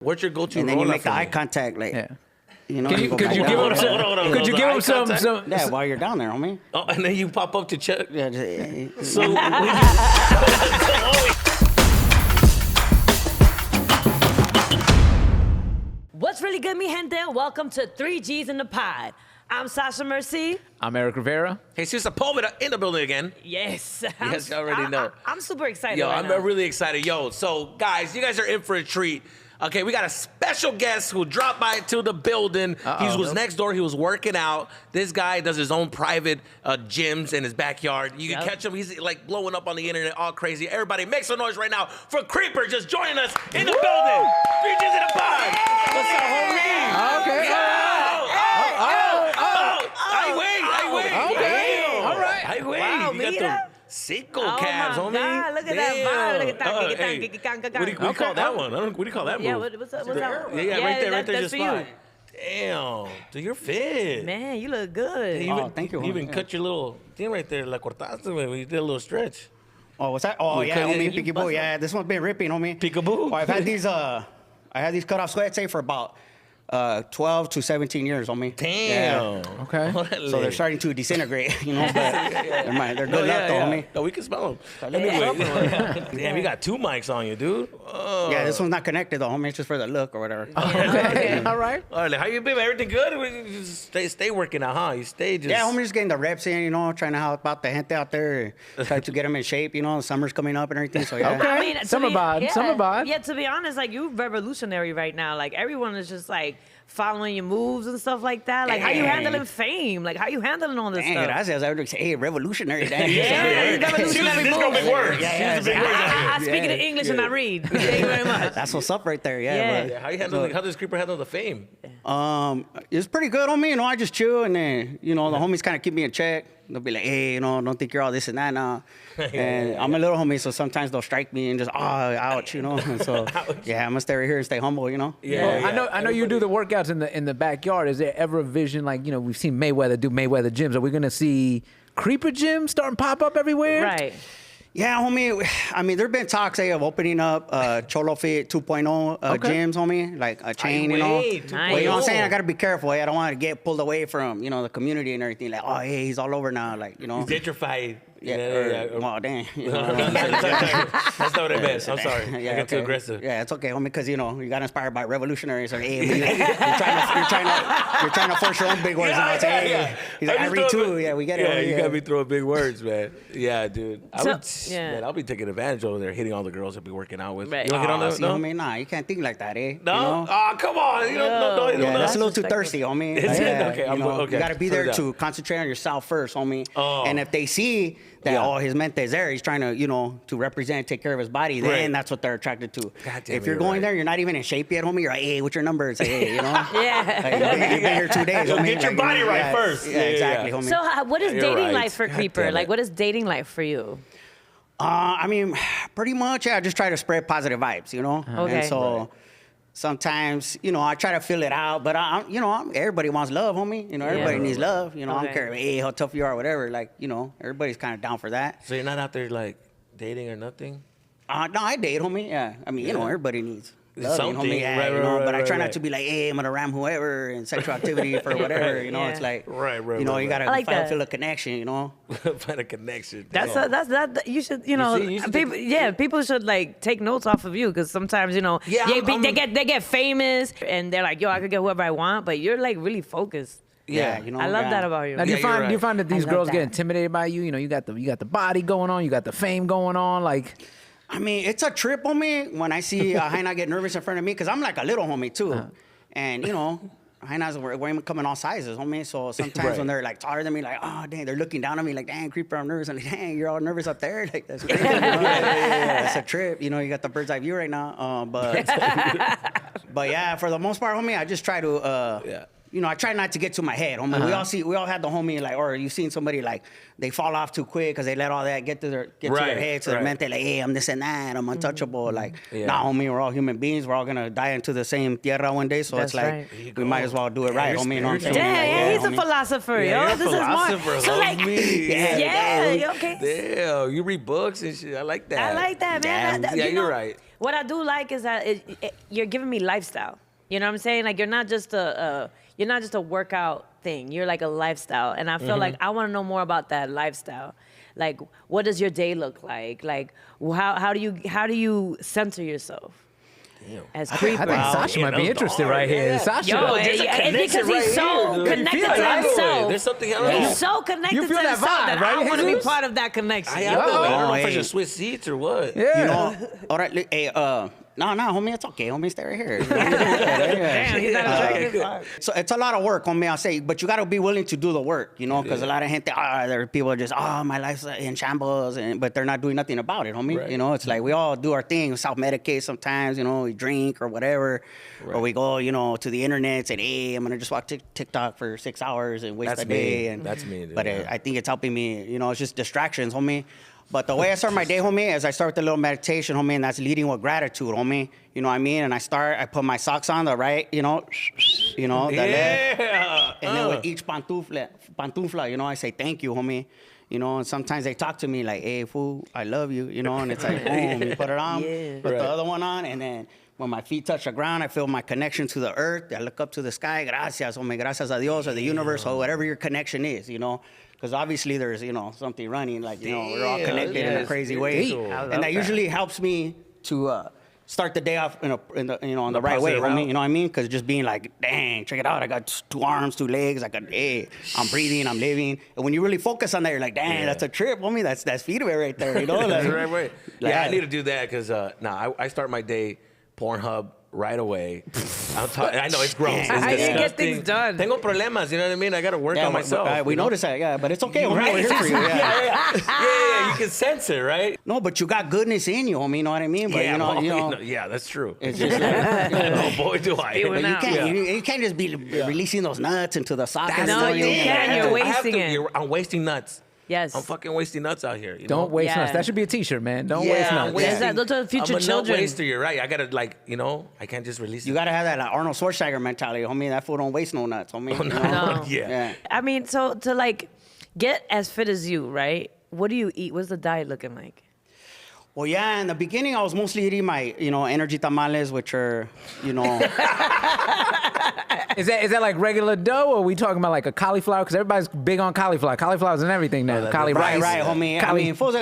What's your go-to? And then you make the eye contact, like. Yeah. You know, Could you give him some? Could you give him some? Yeah, while you're down there, homie. Oh, and then you pop up to check. Yeah, So. What's really good, mi gente? Welcome to 3Gs in the Pod. I'm Sasha Merci. I'm Erik Rivera. Hey, Sepulveda in the building again. Yes. Yes, you already know. I'm super excited. Yo, right I'm now. really excited. Yo, so guys, you guys are in for a treat. Okay, we got a special guest who dropped by to the building. He was next door. He was working out. This guy does his own private gyms in his backyard. You can catch him. He's like blowing up on the internet, all crazy. Everybody, make some noise right now for Creeper just joining us in the building. 3Gs in the pod. What's up, homie? Okay. I wait. Okay. All right. I wait. Wow, You got mira. the Cinco Oh calves, my homie. God, look at that vibe. Look at that. Hey, what do you call that one? What do you call that move? Yeah, what's that? Yeah, right there, that's just for spot. you. Damn, dude, you're fit. Man, you look good. You even, thank you, You even homie. cut your little thing right there, la cortaste, when you did a little stretch. Oh, what's that? Oh, yeah, cut it, homie, you Peekaboo. bust Yeah, this one's been ripping, homie. Peekaboo? Oh, I've had these, I had these cut-off sweats, say, for about 12 to 17 years, homie. Damn. Yeah. Okay. So they're starting to disintegrate, you know, but they're good luck, though, homie. No, we can smell them. Anyway, damn, you got two mics on you, dude. Oh. Yeah, this one's not connected, though, homie. It's just for the look or whatever. Okay. All right. All right, how you been? Everything good? You just stay working out, huh? You stay just... Yeah, homie, just getting the reps in, you know, trying to help out the gente out there, try to get them in shape, you know, summer's coming up and everything, so yeah. Okay. I mean, to Summer be- bod, yeah, summer bod. Yeah, to be honest, like, you revolutionary right now. Like, everyone is just, like, following your moves and stuff like that. Like, how you Dang. handling fame? Like, how you handling all this Dang, stuff? gracias. I would say, hey, revolutionary, damn. Yeah, This revolutionary is gonna moves. be words. Yeah, This is a big word. I speak it in English and I read. Thank you very much. That's what's up right there, Yeah. yeah. Yeah, how does Creeper handle the fame? It's pretty good, homie. You know, I just chill, and then, you know, the homies kind of keep me in check. They'll be like, hey, you know, don't think you're all this and that now. And I'm a little homie, so sometimes they'll strike me and just, ouch, you know. And so, yeah, I'm gonna stay right here and stay humble, you know. Yeah. Well, I know you do the workouts in the backyard. Is there ever a vision, like, you know, we've seen Mayweather do Mayweather gyms. Are we gonna see Creeper gyms starting to pop up everywhere? Right. Yeah, homie. I mean, there've been talks of opening up Cholo-Fit 2.0 gyms, homie, like a chain, you know. Wait, Nice. But you know what I'm saying? I gotta be careful. I don't want to get pulled away from, you know, the community and everything. Like, oh, hey, he's all over now, like, you know. Gentrified. Yeah. Oh, dang. You know, That's not what I meant. I'm sorry. I got too aggressive. Yeah, it's okay, homie, because you know you got inspired by revolutionaries. Like, hey, you're trying to force your own big words. Yeah, and say, yeah. hey, he's like, I read too. Yeah, we get it. Yeah, homie, you got me throwing big words, man. Yeah, dude. Yeah. I'll be taking advantage over there, hitting all the girls I'll be working out with. Right. You don't hit on that? See, No? homie, nah, you can't think like that, eh? No? You know? Oh, come on. You don't Yeah, that's a little too disrespectful. thirsty, homie. Is it? Yeah, Okay, you I'm know, okay. You got to be Put it there down. to concentrate on yourself first, homie. Oh. And if they see that, Yeah. oh, his mente is there, he's trying to, you know, to represent and take care of his body, then Right. that's what they're attracted to. God damn If it, you're you're going right. there, you're not even in shape yet, homie, you're like, hey, what's your number? It's like, hey, you know? Yeah. Like, you've been here 2 days, Yo, homie. get your Like, body right yeah, first. Yeah, Yeah, exactly, yeah. homie. So, what is You're dating right. life for God Creeper? damn Like, it. what is dating life for you? I mean, pretty much, I just try to spread positive vibes, you know? Okay. And so sometimes, you know, I try to fill it out, but everybody wants love, homie. You know, everybody needs love. You know, I don't Okay. care, hey, how tough you are, whatever. Like, you know, everybody's kind of down for that. So you're not out there, like, dating or nothing? No, I date, homie. Yeah. I mean, you know, everybody needs love, Something. homie. Yeah, Right, you know, right, but I right, try right. not to be like, hey, I'm going to ram whoever and sexual activity for whatever. You know, Yeah. it's like, Right, you know, right, you right. got I like to that. feel a connection, you know? Find a connection. That's Yeah. that. You should, you know, see, you should people. Yeah, people should like take notes off of you because sometimes, you know, Yeah, they get famous and they're like, yo, I could get whoever I want, but you're like really focused. Yeah. You know? I love yeah. that about you. Now, do Yeah, you you're find right. that these I love girls get that. intimidated by you? You know, you got the body going on, you got the fame going on, like. I mean, it's a trip on me when I see Jaina get nervous in front of me because I'm like a little homie too. And, you know, Jaina's we're coming all sizes, homie. So sometimes Right. when they're like taller than me, like, oh, dang, they're looking down at me like, dang, Creeper, I'm nervous. I'm like, dang, you're all nervous up there? Like, that's crazy. You know? That's a trip. You know, you got the bird's eye view right now. But yeah, for the most part, homie, I just try to, Yeah. you know, I try not to get to my head, homie. We all had the homie, like, or you've seen somebody, like, they fall off too quick because they let all that get to their Right, head, to their right. mente, like, hey, I'm this and that, I'm untouchable. Like, Yeah. nah, homie, we're all human beings. We're all going to die into the same tierra one day. So That's it's like, right. There you we go. might as well do it right, you're homie. You know what I'm saying? spiritual. Like, Damn, he's a homie. philosopher, Yeah, yo. you're a This is philosopher, smart. So like, homie. yeah, okay. Damn, you read books and shit. I like that. I like that, man. Yeah, That- yeah, you you're know, right. What I do like is that you're giving me lifestyle. You know what I'm saying? Like you're not just a workout thing. You're like a lifestyle, and I feel like I want to know more about that lifestyle. Like, what does your day look like? Like, how do you center yourself? Damn. As Creeper. I think Sasha might be interested right here. Sasha. Yo, it's because he's so connected to himself. There's something else. He's so connected You feel to that himself vibe, that right, I want to be Jesus? part of that connection. I don't know if I should switch seats or what. Yeah. You know, all right, hey, no, homie, it's okay, homie, stay right here. Damn, he's not attractive. So it's a lot of work, homie, I'll say, but you got to be willing to do the work, you know, because a lot of gente, there are people just, my life's in shambles, but they're not doing nothing about it, homie. Right. You know, it's like we all do our thing, self-medicate sometimes, you know, we drink or whatever, or we go, you know, to the internet and, hey, I'm going to just watch TikTok for 6 hours and waste That's a day. me. And, That's me, dude, But yeah. I think it's helping me, you know, it's just distractions, homie. But the way I start my day, homie, is I start with a little meditation, homie, and that's leading with gratitude, homie. You know what I mean? And I put my socks on the right, the left. Yeah. And then with each pantufla, you know, I say thank you, homie. You know, and sometimes they talk to me like, hey, fool, I love you, you know, and it's like, boom, you put it on, put the other one on, and then when my feet touch the ground, I feel my connection to the earth. I look up to the sky, gracias, homie, gracias a Dios, or the universe, or whatever your connection is, you know. Because obviously there's, you know, something running, like, you know, we're all connected in a crazy way. And that usually helps me to start the day off on the right way, homie. You know what I mean? Because just being like, dang, check it out. I got 2 arms, 2 legs. I'm breathing, I'm living. And when you really focus on that, you're like, dang, that's a trip, homie. That's feedback right there, you know? Like, That's the right way. Like, Yeah, I need to do that because I start my day Pornhub right away. I know it's gross. It's How do you get disgusting. things done? Tengo problemas, you know what I mean? I got to work on myself. We noticed that, yeah. But it's okay, homie. Right? We're here for you, yeah. Yeah, you can sense it, right? No, but you got goodness in you, homie. You know what I mean? But, Yeah, that's true. it's just like... Oh boy, do I. Spewing out. You can't just be releasing those nuts into the socket. No, you can't. You're I have wasting it. I'm wasting nuts. Yes. I'm fucking wasting nuts out here. You Don't know? waste Yeah. nuts. That should be a T-shirt, man. Don't Yeah, waste I'm nuts. wasting- Yes, those are future I'm a children. nut waster. You're right. I gotta I can't just release. You gotta have that like Arnold Schwarzenegger mentality, homie. That fool don't waste no nuts, homie. You know? No. Yeah. I mean, so to like get as fit as you, right? What do you eat? What's the diet looking like? Well, yeah. In the beginning, I was mostly eating my, energy tamales, which are, Is that like regular dough, or are we talking about like a cauliflower? Because everybody's big on cauliflower. Cauliflower's and everything now. right, Rice. homie. I mean, fools,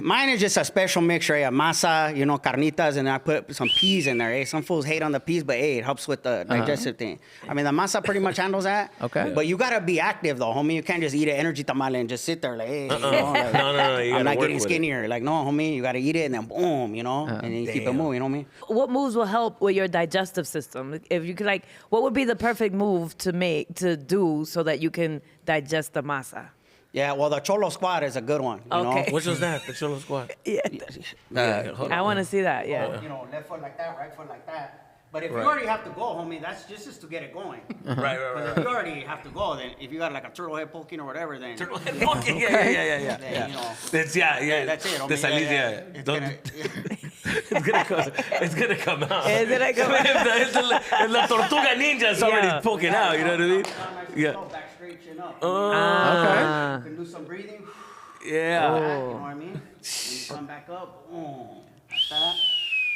mine is just a special mixture. Yeah, masa, carnitas, and I put some peas in there. Eh? Some fools hate on the peas, but hey, it helps with the digestive thing. I mean, the masa pretty much handles that. Okay. But you gotta be active though, homie. You can't just eat an energy tamale and just sit there like, hey, No. You I'm gotta not work getting with it. skinnier. Like, no, homie, you gotta eat it and then boom, and then you keep it Damn. moving, homie. What moves will help with your digestive system? If you could, like, what would be the perfect move to do so that you can digest the masa? Yeah, well, the Cholo squat is a good one. You Okay. Which was that? The Cholo squad. Yeah, Hold I on. want to see that. Yeah. Left foot like that, right foot like that. But if Right. you already have to go, homie, that's just to get it going. Right. If you already have to go, then if you got like a turtle head poking or whatever, then Okay, yeah. then, That's that's it, homie. The salida, yeah. It's Don't- gonna- It's gonna come out. Is it like It's la tortuga ninja is already Yeah. poking out. You know what I mean? Yeah. Back straight, chin up. Okay. You can do some breathing. Yeah. You know what I mean? Then you come back up, boom, like that.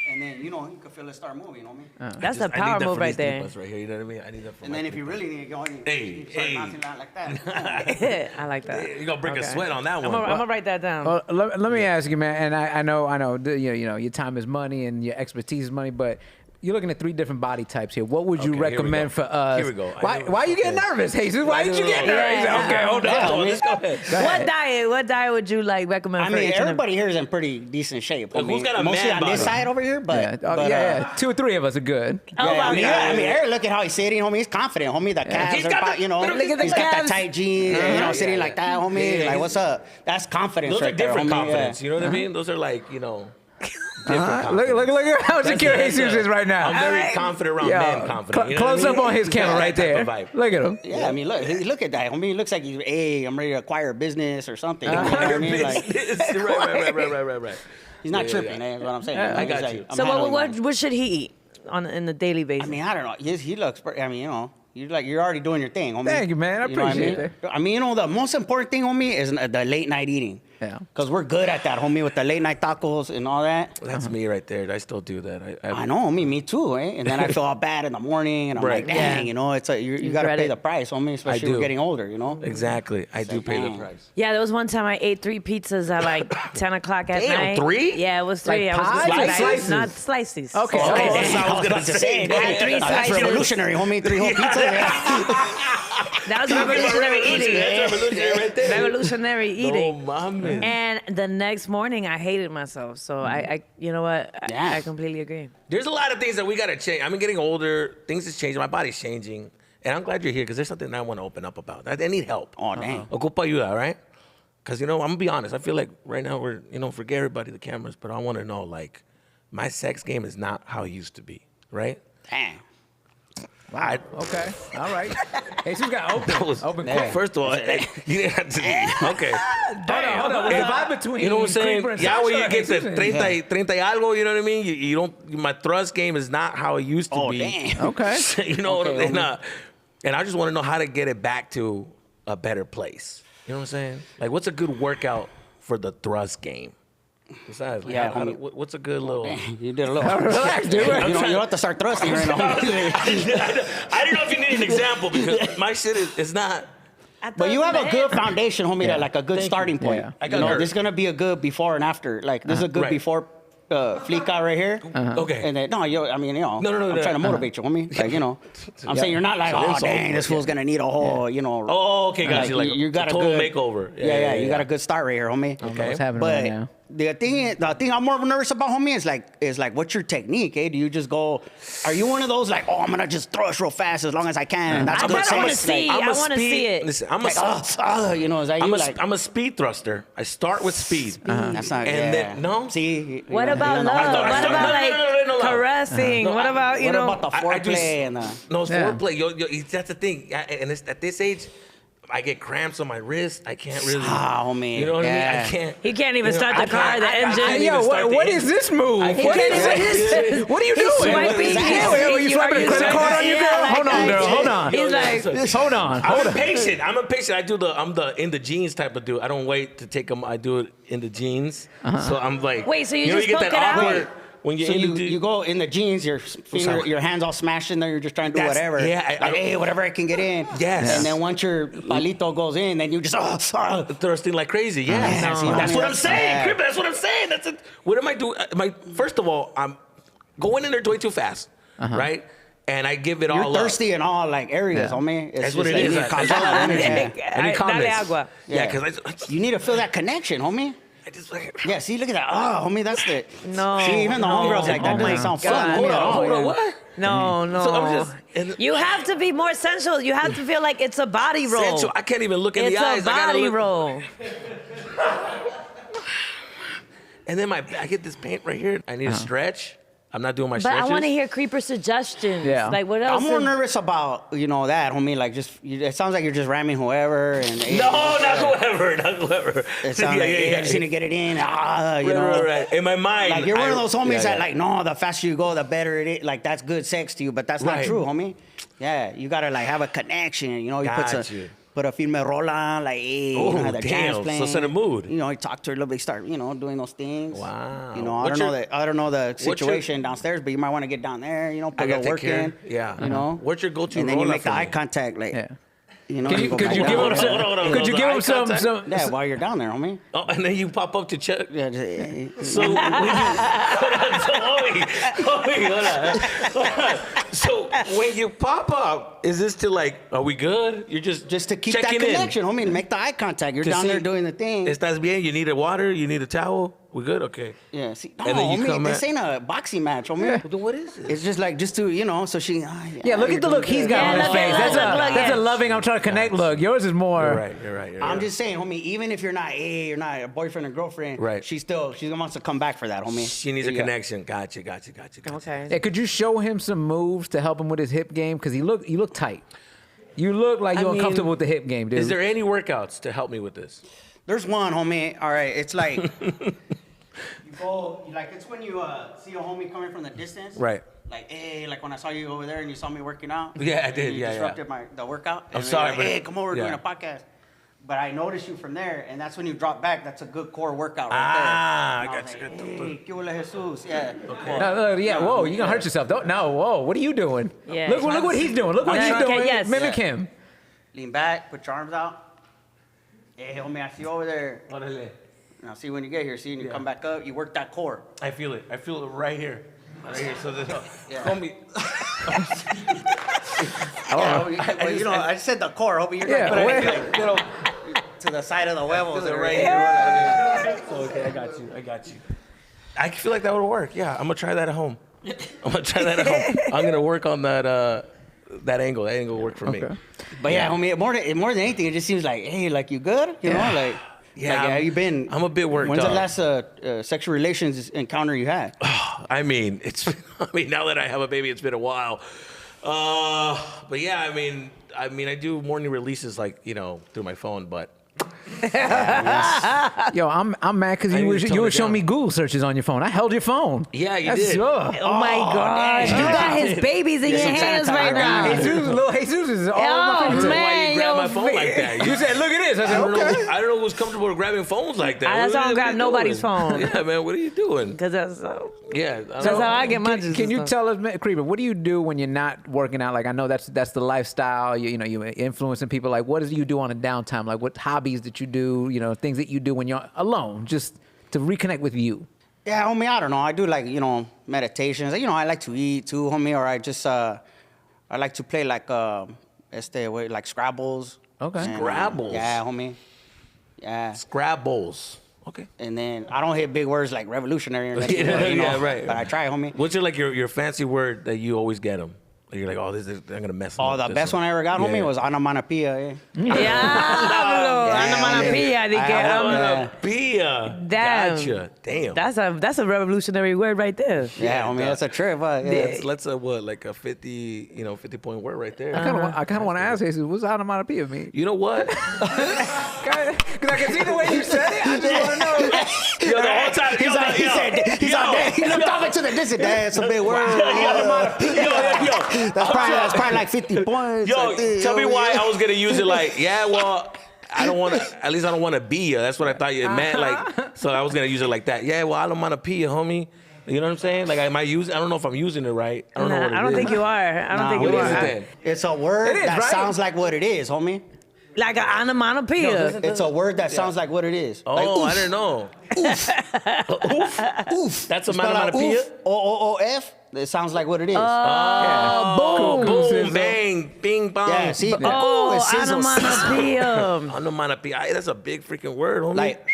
And then, you can feel it start moving, homie. That's a I need power that move for right these there. nipples right here. You know what I mean? I need that for And my then if you nipples. really need to go, you Hey, start hey. bouncing out like that. I like that. You're gonna break a sweat on that I'm one. gonna write that down. Well, let me ask you, man. And I know, your time is money and your expertise is money, but you're looking at 3 different body types here. What would you Okay, here we recommend go. for us? Here we go. Why are you getting nervous, Jesus? Why did you get nervous? Yeah. Okay, hold on. Let's go ahead. What diet would you like recommend I for mean, each and everybody here is in pretty decent shape. Look, who's got a mostly man on this body? side over here, Yeah. but Yeah. 2 or 3 of us are good. Oh, Yeah, my I mean, God. Eric, look at how he's sitting, homie. He's confident, homie. The calves He's are, got about, the- look at the he's got that calves. tight jeans, sitting like that, homie. Yeah, like, what's up? That's confidence Those right are different there, homie. confidence. Yeah. You know what I mean? Those are like, different Look at how That's secure it. Jesus is right now. I'm very confident around men confident. You know Close what I up mean? on his camera Yeah, right that type there. of vibe. Look at him. Yeah, I mean, look at that, homie. He looks like he's, hey, I'm ready to acquire a business or something. You know what I mean? Like, Right. he's not Yeah, tripping, yeah. Is what I'm saying. Yeah, I He's got like, you. I'm So handling that. what should he eat in the daily basis? I mean, I don't know. He looks. I mean, you're already doing your thing, homie. Thank you, man. I You know what appreciate I mean? The most important thing, homie, is the late night eating. Yeah. Because we're good at that, homie, with the late night tacos and all that. That's me right there. I still do that. I know, homie, me too, eh? And then I feel all bad in the morning, and I'm Right. like, dang, you know, it's like you got to dread pay it. the price, homie, especially do. we're getting older, you know? Exactly. I do pay the dang. price. Yeah, there was one time I ate 3 pizzas at like 10 o'clock at Damn, night. 3? Yeah, it was 3. Like I was pies just or like, slices? not slices. Okay. Oh, okay. that's what I was gonna say. Yeah, 3 That's slices. revolutionary, homie. 3 whole pizzas. Yeah. That was revolutionary eating. That's revolutionary right there. Revolutionary eating. Oh, mama. And the next morning, I hated myself. So I you know what? Yeah. I completely agree. There's a lot of things that we gotta change. I'm getting older. Things is changing. My body's changing. And I'm glad you're here because there's something that I want to open up about. I need help. Oh, dang. Ocupa ayuda, all right? Because, you know, I'm going to be honest. I feel like right now we're, you know, forget everybody, the cameras, but I want to know, like, my sex game is not how it used to be, right? Dang. Wow. Okay. All right. Jesus got open. Open Yeah. quick. First of all, you didn't have to. Okay. Hold on. What's the vibe between You know what I'm saying? Creeper and Yeah, when Sasha? you get to Jesus. 30 algo, you know what I mean? You don't, my thrust game is not how it used to Oh, be. damn. Okay. You know, Okay, and I just want to know how to get it back to a better place. You know what I'm saying? Like, what's a good workout for the thrust game? Besides, like, Yeah, how homie. what's a good little? You did a little. Relax, dude. You don't have to start thrusting right now. I didn't know if you need an example because my shit is not. But you have a good foundation, homie, Yeah. that like a good Thank starting you. point. Yeah. I You got know, hurt. this is gonna be a good before and after. Like this is a good Right. before fleeca right here. Okay. And then no, I mean, you know, No, I'm trying to motivate you, homie. Like, you know, I'm saying you're not like, oh So- dang, this fool's gonna need a whole, you know. Oh, okay, got you. Like you got a a total good makeover. Yeah, you got a good start right here, homie. Okay. What's happening But right now? the thing I'm more nervous about, homie, is like what's your technique, eh? Do you just go? Are you one of those like, oh, I'm gonna just throw it real fast as long as I can? And that's I good kinda wanna sex? see. Like, I wanna see it. Listen, you know, is that you? Like, I'm a speed thruster. I start with speed. that's not. And yeah. then no. See. What you about don't know. love? I What start- about no, like no, love. caressing? No, What about, you What know? about the I do foreplay and the? No, it's Yeah. foreplay. That's the thing. And it's, at this age, I get cramps on my wrist. I can't really. Ah, homie. You know what I mean? Yeah. I can't. He can't even you know, start the I car, can't- the I engine. can't Yo, even start the what is engine. this move? I What can't is even- this? What are you He's doing? swiping. Yeah, wait, you swiping a credit card on you, girl? Yeah, Hold on, like, girl. Hold on. He's like, Hold on. I'm impatient. I'm impatient. I'm the in the jeans type of dude. I don't wait to take them. I do it in the jeans. So I'm like. Wait, so you know, just get poke that it out? awkward when you're So in the you jeans. go in the jeans, your hands all smashed in there. You're just trying to do That's- whatever. yeah, I like don't- hey, whatever I can get in. Yes. And then once your palito goes in, then you just Thirsting like crazy. Yeah. Yeah, see, That's homie, what I'm that's saying. bad. Creeper, that's what I'm saying. That's it. What am I doing? First of all, I'm going in there way too fast, right? And I give it You're all up. thirsty in all like areas, Yeah. homie. It's That's what just it like is. you need to calm That's all I down, need. yeah. Any Dale comments? agua. Yeah, Yeah. because You need to feel that connection, homie. I just like. Yeah, see, look at that. Oh, homie, that's the. No, See, even the no. homegirls like that Oh doesn't my sound God. fun. homie, Hold at on, all, hold on. yeah. What? No, no. So I'm just. and- You have to be more sensual. You have to feel like it's a body roll. Sensual. I can't even look in It's the eyes. a I gotta body look. roll. And then I get this paint right here. I need to stretch. I'm not doing my But stretches. I want to hear Creeper suggestions. Yeah. Like what else? I'm more is- nervous about that, homie. Like, it sounds like you're just ramming whoever. And No, not whoever. Not whoever. It sounds like I just need to get it in. You know. Right. In my mind. Like you're one of those homies yeah, that yeah. like, no, the faster you go, the better it is. Like that's good sex to you, but that's not Right. true, homie. Yeah, you gotta like have a connection. You know, you Got you. put a filme rola, like, hey, Oh, have the jams damn. playing. So set a mood. You know, you talk to her a little bit, start, doing those things. Wow. You know, What's I don't know the what's your- situation downstairs, but you might want to get down there. You know, put I a gotta little take work care. in. Yeah. You know, What's your go-to and then you roll-up make the for eye me? contact, like. Yeah. You know, Could you go give back him down. some? Hold on, Could you the give eye him some? contact? Yeah, while you're down there, homie. Oh, and then you pop up to check. Yeah, just, So, when you, hold on. So when you pop up, is this to like, are we good? You're just to keep that checking connection, homie. Make the eye contact. You're To down there see- doing the thing. Estás bien? You need a water? You need a towel? We good? Okay. Yeah, see, no, And then you homie, come this at- ain't a boxing match, homie. Then what is it? It's just like, so she. Yeah, look at the look he's got Yeah, on his look, face. look, That's look, a yeah. loving, I'm trying to connect look. Yours is more. You're right. You're right. I'm just saying, homie. Even if you're not a boyfriend or girlfriend, Right. She wants to come back for that, homie. She needs a Yeah. connection. Gotcha. Okay. Yeah, could you show him some moves to help him with his hip game? Because you look tight. You look like you're I mean, uncomfortable with the hip game, dude. Is there any workouts to help me with this? There's one, homie. All right, it's like it's when you see a homie coming from the distance, Right. Like, hey, like when I saw you over there and you saw me working out. Yeah, I did. You Yeah, disrupted the workout. I'm and then sorry, you're like, but- hey, come over, we're doing yeah. a podcast. But I noticed you from there, and that's when you drop back. That's a good core workout right I there. got you. Like, hey, ¿qué huele Jesus? Yeah. Okay. No, yeah, whoa, you're gonna hurt yourself. Don't, no, whoa, what are you doing? Yeah. Look what he's doing. Look what Okay, he's doing. yes. Mimic him. Lean back, put your arms out. Hey, homie, I see you over there. Órale. Now, see when you get here, see, and you come back up, you work that core. I feel it. I feel it right here. Right here. So there's homie. I said the core, homie. You're Yeah, not wait. like, to the side of the huevos. Right here. Okay, I got you. I feel like that would work. Yeah, I'm gonna try that at home. I'm gonna work on that angle. That angle worked for me. But yeah, homie, more than anything, it just seems like, hey, like you good? You know, like, Yeah, how you been? I'm a bit worked When's up. the last sexual relations encounter you had? I mean, now that I have a baby, it's been a while. But yeah, I mean, I do morning releases like, through my phone, but Yo, I'm mad because you were showing me Google searches on your phone. I held your phone. Yeah, you did. Oh my God. You got his babies in your hands right now. Little Jesus is all over my Oh, face. Why man, you grab my yo, phone like that? You said, look at this. I said, I don't okay. know. I don't know who's comfortable with grabbing phones like that. That's why I don't grab What are you nobody's doing? phone. Yeah, man. What are you doing? Because that's Yeah. that's how I get my juices. Can you done. tell us, Creeper, what do you do when you're not working out? Like, I know that's the lifestyle. You're influencing people. Like, what do you do on a downtime? Like, what hobbies that you do? Things that you do when you're alone, just to reconnect with you. Yeah, homie, I don't know. I do like, meditations. I like to eat too, homie, or I just, I like to play like, like Scrabbles. Okay. And, Scrabbles? Yeah, homie. Yeah. Scrabbles. Okay. And then I don't hit big words like revolutionary or anything. Yeah, right. But I try, homie. What's your fancy word that you always get them? You're like, oh, I'm gonna mess them Oh, up. the best one I ever got, homie, was Onomatopoeia. Onomatopoeia. Onomatopoeia. Damn. Gotcha. Damn. That's a revolutionary word right there. Yeah, homie, that's a trip. Yeah. Let's what, like a 50-point word right there. I kind of want to ask Jesus, what's onomatopoeia mean? You know what? Because I can see the way you said it. I just want to know. Yo, the whole time, He looked off into the distance. That's a big word. That's probably like 50 points. Yo, tell me why I was gonna use it like, well, I don't want to. At least I don't want to be ya. That's what I thought you meant. Like, so I was gonna use it like that. Yeah, well, I don't want to pee ya, homie. You know what I'm saying? Like, I don't know if I'm using it right. I don't know what it is. I don't think you are. I don't think what you is it are. then? It's a word that right? sounds like what it is, homie. Like an onomatopoeia. It's a word that sounds like what it is. Oh, Like, oof. I didn't know. Oof. That's a You spell out onomatopoeia? oof, O-O-O-F. It sounds like what it is. Boom. Boom, bang, bing, bong. Yeah, see? Oh, It sizzles. onomatopoeia. Onomatopoeia. That's a big freaking word, homie. Like,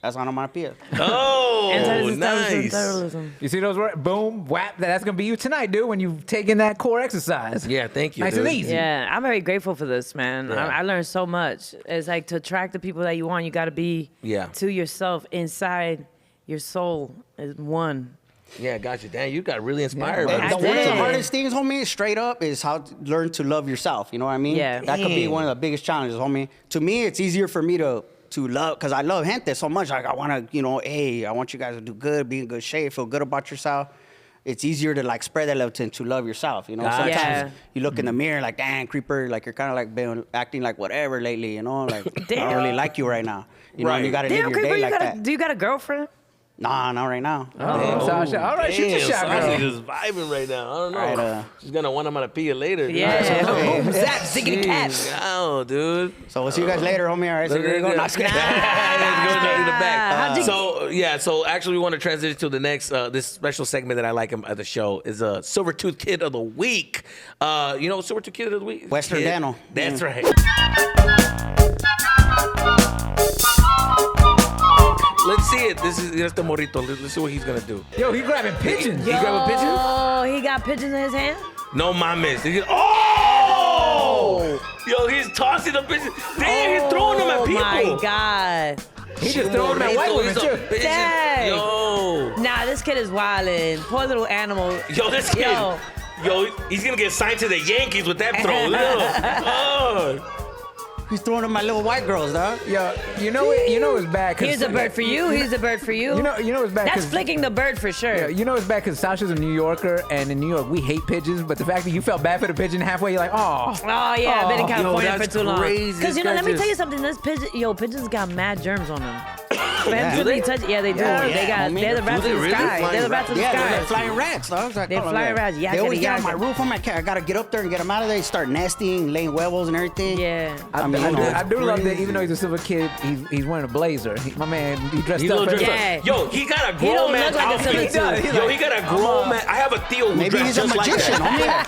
that's onomatopoeia. Oh, nice. Terrorism. You see those words? Boom, whap. That's going to be you tonight, dude, when you've taken that core exercise. Yeah, thank you, Nice dude. and easy. Yeah, I'm very grateful for this, man. Yeah. I learned so much. It's like to attract the people that you want, you got to be to yourself inside your soul is one. Yeah, gotcha. Damn, you got really inspired. And by one this. of the did. hardest things, homie, straight up, is how to learn to love yourself. You know what I mean? Yeah. That could be Dang. one of the biggest challenges, homie. To me, it's easier for me to love, because I love gente so much. Like, I want to, hey, I want you guys to do good, be in good shape, feel good about yourself. It's easier to, like, spread that love to love yourself, Sometimes Yeah. you look in the mirror like, dang, Creeper, like, you're kind of, like, acting like whatever lately, Like, I don't really like you right now. And Right. you got to live Damn, your Creeper, day like that. do you got a girlfriend? Nah, not right now. Oh, Sasha. All right, shoot your Damn, shot, Sasha girl. just vibing right now. I don't know. All right, She's gonna want him on a pee later. Dude. Yeah. okay. Boom, zap, ziggity cat. Oh, dude. So we'll see you guys later, homie. All right, so you're going to Let's go down to the back. How'd you- So actually, we want to transition to the next this special segment that I like at the show is a Silver Tooth Kid of the Week. You know, Silver Tooth Kid of the Week. Western Kid. Dano. That's right. Let's see it. This is the Morito. Let's see what he's gonna do. Yo, he grabbing pigeons. You grab a pigeon? Oh, he got pigeons in his hand? No mames. Oh! Yo, he's tossing the pigeon. Damn, he's throwing them at people. Oh, my God. He just throwing them at white women, He's a too. pigeon. Dang. Yo. Nah, this kid is wildin'. Poor little animal. Yo, this kid. Yo. Yo, he's gonna get signed to the Yankees with that throw. Look. Oh. He's throwing at my little white girls, dog. Yo, you know it's bad. Here's a bird for you. Here's a bird for you. You know it's bad. That's flicking the bird for sure. Yeah, you know it's bad because Sasha's a New Yorker, and in New York we hate pigeons. But the fact that you felt bad for the pigeon halfway, you're like, oh. Oh yeah, I've been in California for too long. Because let me tell you something. This pigeons got mad germs on them. Yeah. Do they touch? Yeah, they do. Yeah, They're the rats in the sky. They're the rats in the Yeah, sky. they're like flying rats, dog. They're flying rats. They always get on my Yakety roof. I'm like, I gotta get up there and get them out of there. They start nesting, laying huevos and everything. Yeah. I do love that. Even though he's a silver kid, he's wearing a blazer. My man, he dressed up. Yeah. Yo, he got a He don't grown man look like a outfit. silver dude. Yo, he got a grown man. I have a Theo who Maybe dressed he's a just like magician, that.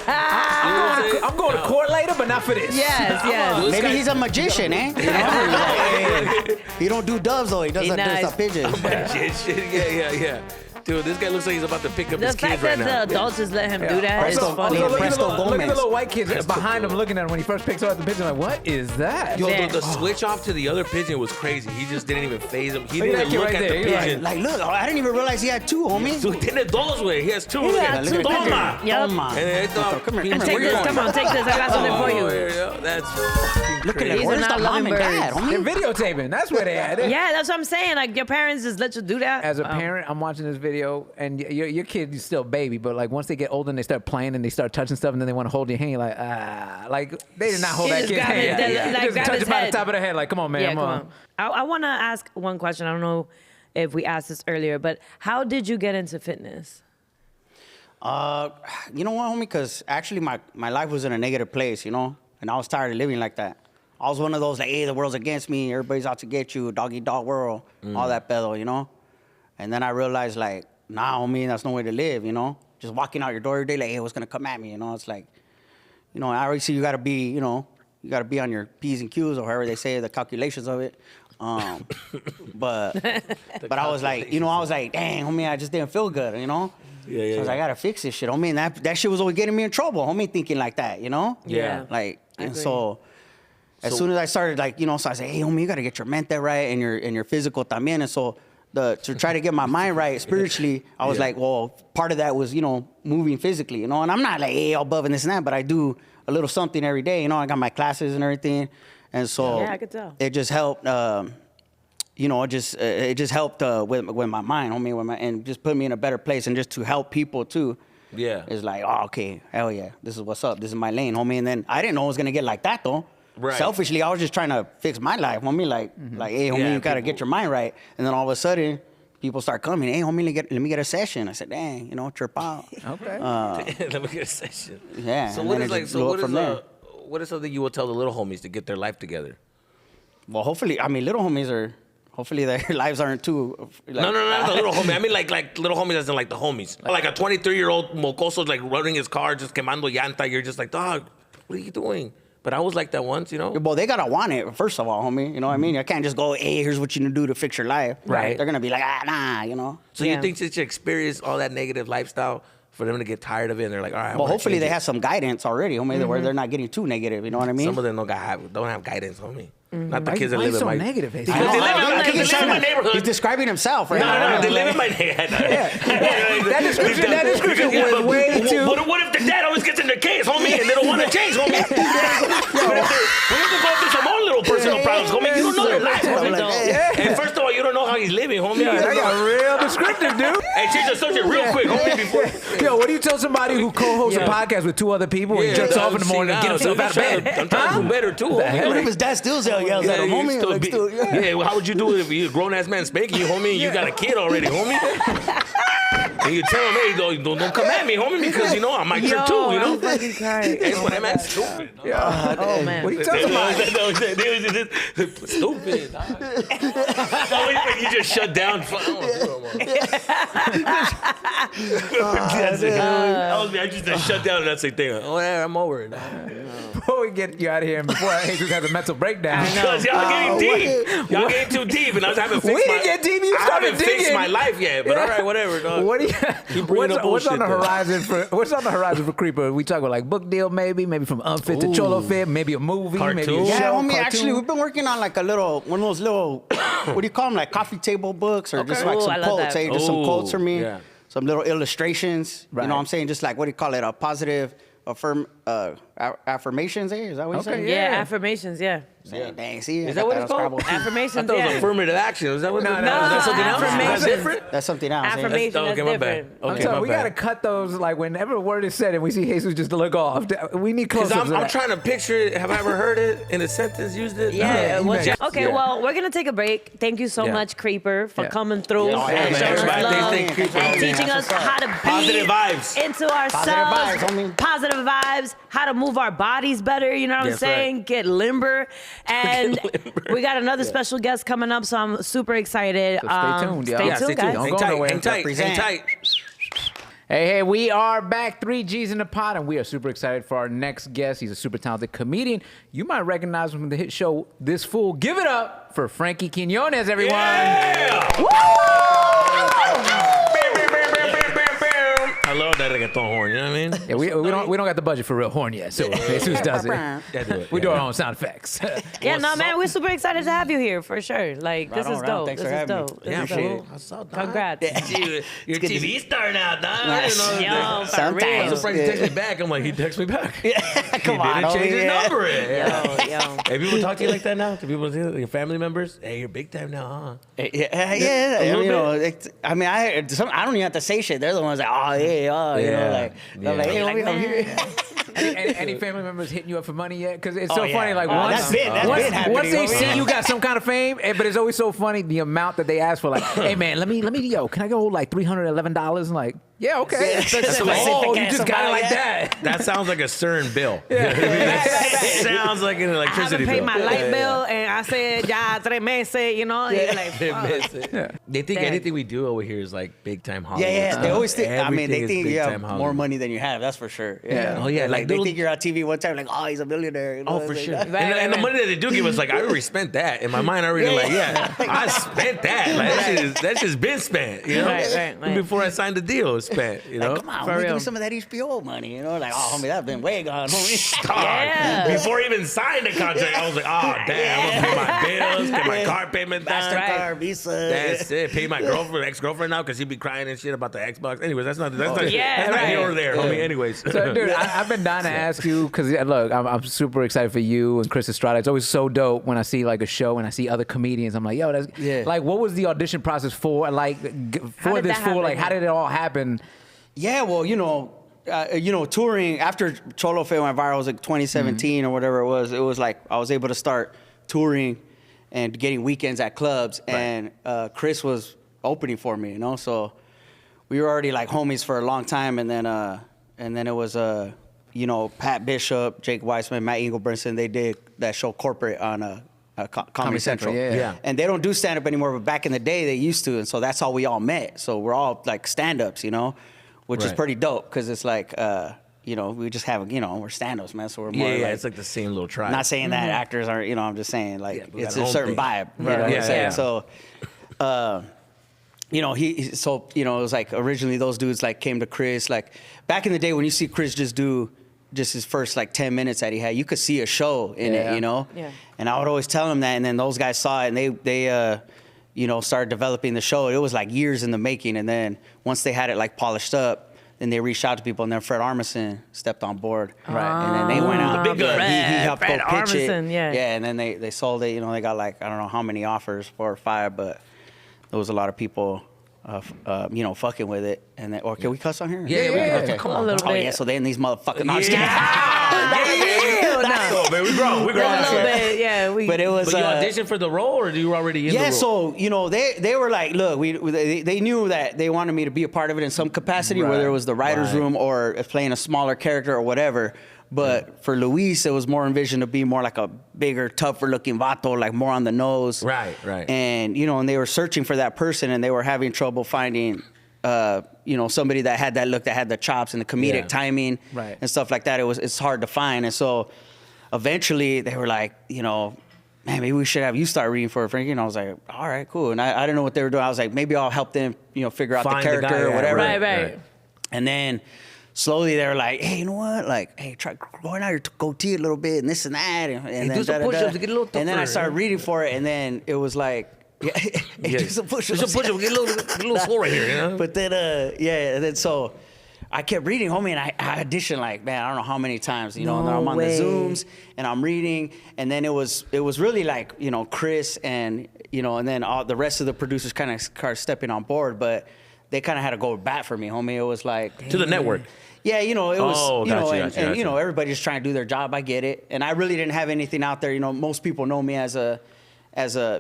homie. I'm going to court later, but not for this. Yes. Maybe he's a magician, eh? You know? He don't do doves though. He does nice. pigeons. Yeah. Dude, this guy looks like he's about to pick up The his fact kids that right now. the adults just let him do that is Also, funny. also, Look at the Presto little- look at the Gomez. little white kids behind him looking at him when he first picks up the pigeon. Like, what is that? Yo, Yeah. the switch off to the other pigeon was crazy. He just didn't even phase him. He Look at didn't that even kid look right at there. the He's pigeon. Like, look, I didn't even realize he had two, homie. So tiene dos, güey. He has two. He Look got at two. that. Toma. Yep. Toma. And I thought, Come here, And come take here. this. Come on, take this. I got something for you. Yeah, that's fucking Look at crazy. that. These are Where's not the mom loving and dad, birds. They're homie? videotaping. That's where they at. Yeah, that's what I'm saying. Like your parents just let you do that. As a parent, I'm watching this video, and your kid is still a baby, but like once they get older and they start playing and they start touching stuff, and then they want to hold your hand, you're like they did not hold He that just kid's grabbed hand. it, Yeah. like, Just grabbed touch his it by the head. top of the head, like, come on, man. Yeah, come on. I want to ask one question. I don't know if we asked this earlier, but how did you get into fitness? You know what, homie? Because actually, my life was in a negative place, you know, and I was tired of living like that. I was one of those like, hey, the world's against me, everybody's out to get you, dog eat dog world, all that pedo, you know. And then I realized like, nah, homie, that's no way to live, you know. Just walking out your door every day, like, hey, what's gonna come at me, you know? It's like, you know, obviously you gotta be, you know, you gotta be on your P's and Q's or however they say the calculations of it. But I was like, you know, I was like, dang, homie, I just didn't feel good, you know. So I was like, I gotta fix this shit, homie. And that shit was always getting me in trouble, homie, thinking like that, you know? Yeah. Like, I and agree. so as soon as I started, like, you know, so I said, hey, homie, you gotta get your mente right and your physical también. And so to try to get my mind right spiritually, I was like, well, part of that was, you know, moving physically, you know. And I'm not like, hey, all above and this and that, but I do a little something every day, you know. I got my classes and everything. And so Yeah, I could tell. it just helped. You know, it just helped with my mind, homie, and just put me in a better place, and just to help people too. Yeah. It's like, oh, okay, hell yeah, this is what's up. This is my lane, homie. And then I didn't know it was gonna get like that though. Right. Selfishly, I was just trying to fix my life, homie. Like, hey, homie, Yeah, you gotta people- get your mind right. And then all of a sudden, people start coming. Hey, homie, let me get a session. I said, dang, you know, chirp out. Okay. Let me get a session. Yeah, So and what then is it like? just So blew what up is from there. what is something you will tell the little homies to get their life together? Well, hopefully, I mean, little homies are. Hopefully, their lives aren't too. Like, No, not the little homie. I mean like little homies as in like the homies. Like a 23-year-old mocoso like running his car, just quemando llanta. You're just like, dog, what are you doing? But I was like that once, you know? Well, they gotta want it first of all, homie. You know what I mean? I can't just go, hey, here's what you need to do to fix your life. Right. They're gonna be like, nah, you know. So Yeah. you think since you experience all that negative lifestyle for them to get tired of it and they're like, all right, I Well, wanna hopefully change they it. have some guidance already, homie, where they're not getting too negative. You know what I mean? Some of them don't have guidance, homie. Not the Why kids that you live in so my negative? Ace? I know, they live in- I know, because they live in my neighborhood. He's describing himself right No, now. they live in my neighborhood. That description was way too. What if the dad always gets in their case, homie, and they don't want to change, homie? What if we have to go through some own little personal problems, homie? You don't know their life, homie. And first of all, you don't know how he's living, homie. I got real descriptive, dude. Hey, change the subject real quick, homie, before. Yo, what do you tell somebody who co-hosts a podcast with two other people and he jerks off in the morning and get himself out of bed? I'm trying to do better too, What homie. if his dad still yells at him, you homie? still Like, be- still- yeah, well, how would you do it if you a grown ass man spanking you, homie, and you got a kid already, homie? And you tell him, hey, don't come at me, homie, because you know I might trip too, you know? I'm fucking crying. Hey, what am I stupid? Oh man. What do you tell somebody? Stupid. No, you just shut down. I don't wanna do it no more. That's it. I just shut down and that's the thing. Oh, yeah, I'm over it. Before we get you out of here and before Jesus has a mental breakdown. Because y'all getting deep. Y'all getting too deep, and I haven't fixed We didn't get deep, you I started haven't fixed digging. my life yet, but all right, whatever, dog. What do you? bringing up What's on bullshit the there. horizon for Creeper? We talk about like book deal, maybe from Unfit to Cholo-Fit, maybe a movie, maybe a Cartoon. show. Yeah, homie, cartoon. actually, we've been working on like one of those little, what do you call them, like coffee table books or just like Ooh, some I love quotes, that. hey, just some Ooh, quotes for me, yeah. some little illustrations, you Right. know what I'm saying? Just like, what do you call it, a positive affirmations. Is that what you Okay, said? Yeah, affirmations. Yeah. Yeah. Dang, see, Is I that got what that it's on called? Scrabble, too. Affirmations. That was Yeah. affirmative action. Is that what? No, Is that something else? Is that affirmations. different? That's something else. yeah. Affirmation. Okay, That's my bad. different. I'm Okay, sorry, my we bad. gotta cut those. Like whenever a word is said and we see Jesus just look off, we need Because close-ups. I'm trying to picture it. Have I ever heard it in a sentence? Used it? Yeah. No. Okay. Yeah. Well, we're gonna take a break. Thank you so Yeah. much, Creeper, for Yeah. coming through Yeah, and man. showing us Everybody love thank Creeper. and Yeah, teaching us that's what's how to be Positive vibes. into ourselves. vibes, homie. Positive vibes. How to move our bodies better. You know what I'm That's right. saying? Get limber. And we got another special guest coming up, so I'm super excited. So stay tuned, y'all. Stay Yeah, tuned, stay tuned. guys. Don't Hang go tight. nowhere. Hang tight. Hang Represent. tight. Hey, we are back. 3 G's in the pot, and we are super excited for our next guest. He's a super talented comedian. You might recognize him from the hit show This Fool. Give it up for Frankie Quiñones, everyone. I love that reggaeton horn. You know what I mean? Yeah, we don't got the budget for real horn yet, so Jesus does it. Yeah, do it. We do our own sound effects. Yeah, no, man, we're super excited to have you here for sure. Like, this Right is on, dope. thanks This for is having me. dope. This Yeah, is fool. dope. I saw that. Congrats. You're a TV star now, dog. Nice. You know, Yo, for Sometimes. I'm real. surprised he texted me back. I'm like, he texted me back. Come He on, didn't change homie, his yeah. number. Yeah. Yo. Hey, people talk to you like that now? Do people, your family members? Hey, you're big time now, huh? Yeah. A little You know, I mean, I don't even have to say shit. They're the ones like, oh yeah, you know, like they're like, hey, Like, homie, I'm here. Any family members hitting you up for money yet? Because it's so Oh, yeah. funny. Like That's been happening, once they homie. see you got some kind of fame, but it's always so funny the amount that they ask for. Like, hey man, let me, yo, can I go like $311? And like, yeah, okay. That's Like, oh, you specific just got it like amount, yeah. that. That sounds like a CERN bill. That sounds like an I electricity haven't paid bill. my light bill, and I said, ya, 3 meses, you know? And you're like, fuck. They think Dang. anything we do over here is like big time Hollywood. Yeah. stuff. They always think. I mean, Everything they is think big you time have Hollywood. more money than you have. That's for sure. Yeah. Oh, yeah, like they little- think you're on TV one time, like, oh, he's a millionaire. You know, Oh, it's for like, sure. that. And the money that they do give us, like, I already spent that. In my mind, I already like, I spent that. Like, that's just been spent, you know? Right. Before I signed the deal, it was spent, you know? Like, come on, For homie, give real. me some of that HBO money. You know, like, oh, homie, that's been way gone, homie. Dog. Yeah. Before I even signed the contract, I was like, oh, damn, I'm gonna pay my bills, get my car payment done. Mastercard, Visa. That's it. Pay my ex-girlfriend now because she'd be crying and shit about the Xbox. Anyways, that's not Yeah, not right. here or there, homie. Anyways. So, dude, I've been dying to ask you because look, I'm super excited for you and Chris Estrada. It's always so dope when I see like a show and I see other comedians. I'm like, yo, that's like, what was the audition process for? Like, for did this that fool? Like, happen? how did it all happen? Yeah, well, touring after Cholo Fit went viral, it was like 2017 or whatever it was like I was able to start touring and getting weekends at clubs, and Chris was opening for me, you know. So we were already like homies for a long time, and then it was Pat Bishop, Jake Weissman, Matt Engelbrinson. They did that show Corporate on Comedy Central. Yeah. And they don't do stand up anymore, but back in the day they used to, and so that's how we all met. So we're all like stand ups, you know, which is Right. pretty dope because it's like we just have we're stand ups, man. So we're more Yeah, like, it's like the same little tribe. not saying that actors aren't, I'm just saying like Yeah, we it's got our a own certain thing. vibe. You know Right. what Yeah, I'm saying? yeah. So it was like originally those dudes like came to Chris, like back in the day when you see Chris just do just his first like 10 minutes that he had, you could see a show in it, you know? Yeah. And I would always tell him that, and then those guys saw it and they started developing the show. It was like years in the making, and then once they had it like polished up, then they reached out to people, and then Fred Armisen stepped on board. Right. And then they went out. The big gun. He helped Fred go pitch Armisen, it. yeah. Yeah, and then they sold it. They got like, I don't know how many offers, 4 or 5, but there was a lot of people, fucking with it. And then, or can we cuss on here? Yeah, we can. Okay. Come A on. little Oh bit. yeah, so then these motherfuckers. No, I'm just kidding. Oh, man, we grown. A little bit, yeah. But it was. But you auditioned for the role, or you were already in the Yeah, role? so they were like, look, they knew that they wanted me to be a part of it in some capacity, Right, whether it was the writers' right. room or playing a smaller character or whatever. But for Luis, it was more envisioned to be more like a bigger, tougher looking vato, like more on the nose. Right. And and they were searching for that person, and they were having trouble finding, somebody that had that look, that had the chops and the comedic timing, Right. and stuff like that. It's hard to find, and so eventually they were like, man, maybe we should have you start reading for it, Frankie. And I was like, all right, cool. And I didn't know what they were doing. I was like, maybe I'll help them, figure out Find the the guy, character or yeah, whatever. Right. And then slowly they were like, hey, you know what? Like, hey, try growing out your goatee a little bit and this and that. And then do some push-ups to get a little And then I tougher, started yeah. reading for it, and then it was like, do some push-ups. Do some push-ups. Get a little swole right here, you know? But then, and then so I kept reading, homie, and I auditioned like, man, I don't know how many times, you know, and No I'm on way. the Zooms and I'm reading, and then it was really like, you know, Chris and, you know, and then all the rest of the producers kind of started stepping on board, but they kind of had to go back for me, homie. It was like To the network. yeah, you know, it was, Oh, you know, gotcha, and gotcha. you know, everybody's just trying to do their job. I get it, and I really didn't have anything out there. You know, most people know me as a,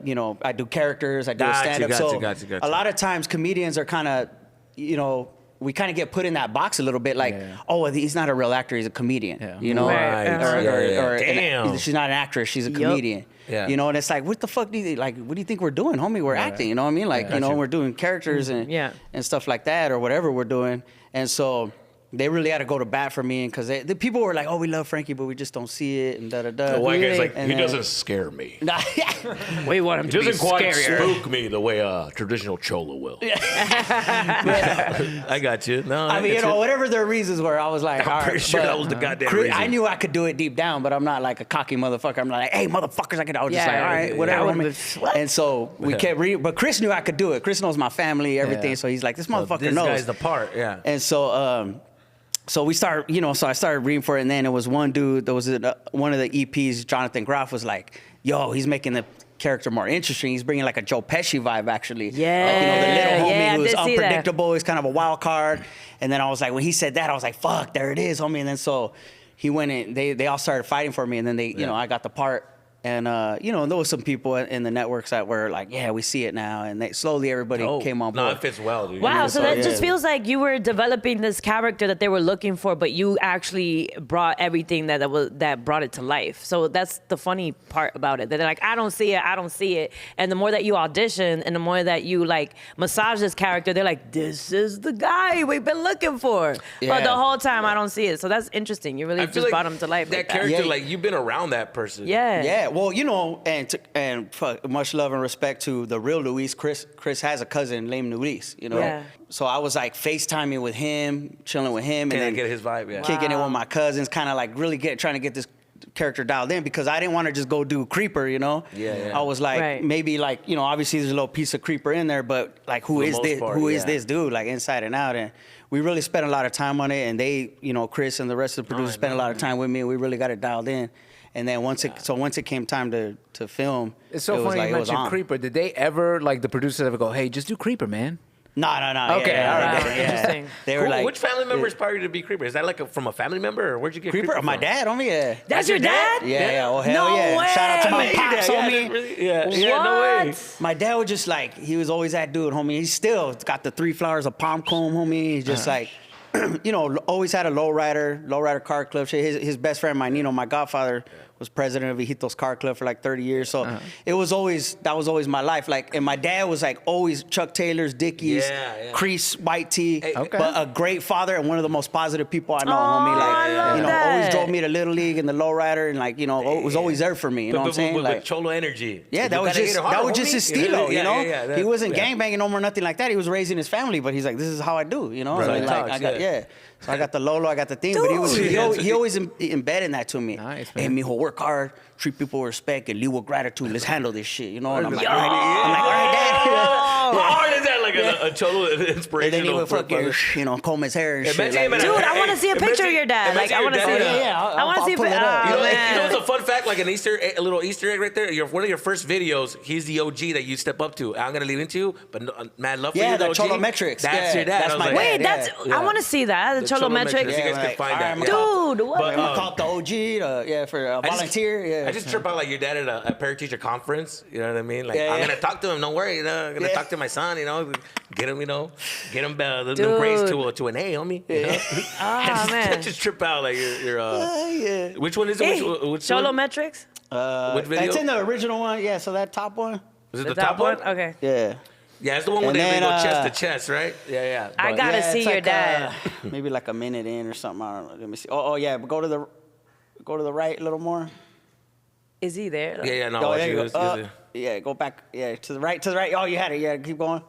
you know, I do characters, I do Gotcha, stand up. gotcha, So gotcha. a lot of times comedians are kind of, you know, we kind of get put in that box a little bit, like, oh, well, he's not a real actor, he's a comedian. Yeah. You know, Right, or Damn. she's not an actress, she's a comedian. Yeah. You know, and it's like, what the fuck do you like? What do you think we're doing, homie? We're acting. You know what I mean? Like, you know, Gotcha. we're doing characters and Yeah. and stuff like that, or whatever we're doing. And so they really had to go to bat for me, because the people were like, "Oh, we love Frankie, but we just don't see it," and da da da. The white guy's like, And he then- doesn't scare me. We want him He to be doesn't quite scarier. spook me the way a traditional cholo will. I got you. No, I mean, you get know, whatever their reasons were, I was like, I'm all pretty right. sure but that was the goddamn Chris, reason. I knew I could do it deep down, but I'm not like a cocky motherfucker. I'm not like, hey, motherfuckers, I was just Yeah, like, all right, yeah, whatever. I would've homie. been, what? And so we kept reading, but Chris knew I could do it. Chris knows my family, everything. Yeah. So he's like, this motherfucker This knows. guy's the part, yeah. And so, so we started, you know, so I started reading for it, and then it was one dude that was in one of the EPs, Jonathan Groff, was like, yo, he's making the character more interesting. He's bringing like a Joe Pesci vibe, actually. Yeah, Like, you know, the little homie yeah, I who's did see that. unpredictable. He's kind of a wild card. And then I was like, when he said that, I was like, fuck, there it is, homie. And then so he went in, they all started fighting for me, and then you know, I got the part. And, you know, there was some people in the networks that were like, yeah, we see it now. And slowly everybody came on board. No, it fits well, dude. Wow, so that yeah. just feels like you were developing this character that they were looking for, but you actually brought everything that brought it to life. So that's the funny part about it. That they're like, I don't see it. And the more that you audition and the more that you like massage this character, they're like, this is the guy we've been looking for. But Yeah. the whole time I don't see it. So that's interesting. You really I just feel like brought him to life. That like character, Yeah. like, you've been around that person. Yeah. Yeah, well, you know, and much love and respect to the real Luis. Chris has a cousin named Luis, you know. Yeah. So I was like FaceTiming with him, chilling with him, Can I and then get his vibe? Yeah. kicking it with my cousins, kind of like really trying to get this character dialed in, because I didn't want to just go do Creeper, you know. Yeah. I was like, Right. maybe like, you know, obviously there's a little piece of Creeper in there, but like, who For the is most this? part, Who is yeah. this dude? Like inside and out, and we really spent a lot of time on it, and they, you know, Chris and the rest of the producers spent a lot of time with me, and we really got it dialed in. And then once it came time to film, It's so it was funny like, you it was mentioned on. Creeper. Did they ever, like, the producers ever go, hey, just do Creeper, man? No. Okay, yeah, all right. yeah, Wow, yeah. interesting. They were Who- like, which family member inspired you to be Creeper? Is that like from a family member, or where'd you get Creeper? Creeper My from? dad, homie, yeah. That's your dad? Yeah. Oh hell No yeah! way. Shout out to my Yeah, pops, yeah, homie. really- yeah, no way. What? My dad was just like, he was always that dude, homie. He's still got the 3 flowers of palm comb, homie. He's just like, you know, always had a lowrider car club. His best friend, my Nino, my godfather, was president of Vijito's car club for like 30 years. So that was always my life. Like, and my dad was like always Chuck Taylor's, Dickies, Yeah. crease, white tee, Okay. but a great father and one of the most positive people I know, Oh, homie. Like, I love you know, that. always drove me to Little League and the lowrider, and like, you know, was always there for me. You know what I'm saying? With Like, Cholo Energy. yeah, You that was gotta just hit it hard, his homie. estilo, you know. Yeah, he wasn't yeah. gangbanging no more, nothing like that. He was raising his family, but he's like, this is how I do, you know. Right. And, like, Talks, I got yeah. So I got the Lolo, I got the thing, but he always embedded that to me. Nice, Hey, man. mijo, work hard, treat people with respect, and live with gratitude. Let's handle this shit, you know. And I'm like, Yo! all right, Dad. How hard is that? Like a Cholo And then he inspirational. would fucking, you know, comb his hair and shit. Imagine him Like, at Dude, I want to see a Imagine- picture of your dad. Like, imagine I want to your see dad, it. yeah, I want to I'll see. pull it up. You know, man. it's a fun fact, like a little Easter egg right there. One of your first videos, he's the OG that you step up to. I'm gonna leave it to you, but mad love for Yeah, you, the OG. Cholo-metrics. That's Yeah, your dad. that's I was my like, dad. Wait, that's. Yeah. I want to see that. The Cholo metrics. You guys Yeah, can like, find all that. right, Yeah. Dude, what? But, I'm gonna call it the OG, for a I just- volunteer. Yeah. I just trip out like your dad at a parent teacher conference. You know what I mean? Like, Yeah, I'm yeah. gonna talk to him. Don't worry. You know, I'm gonna Yeah. talk to my son. You know, get him. You know, get him the grades to an A, homie. You know? Ah, I man. just trip out like you're yeah. Which one is it? Hey, Which Cholo one? metrics. Which video? That's in the original one. Yeah, so that top one. Is it The the top one? Okay. Yeah. Yeah, it's the one where And they then, go chest to chest, right? Yeah. I But- gotta Yeah, see it's your like, dad. Maybe like a minute in or something. I don't know. Let me see. Oh yeah, but go to the right a little more. Is he there? Yeah, no. Oh, watch there you it. go. Yeah, go back. Yeah, to the right. Oh, you had it. Yeah, keep going.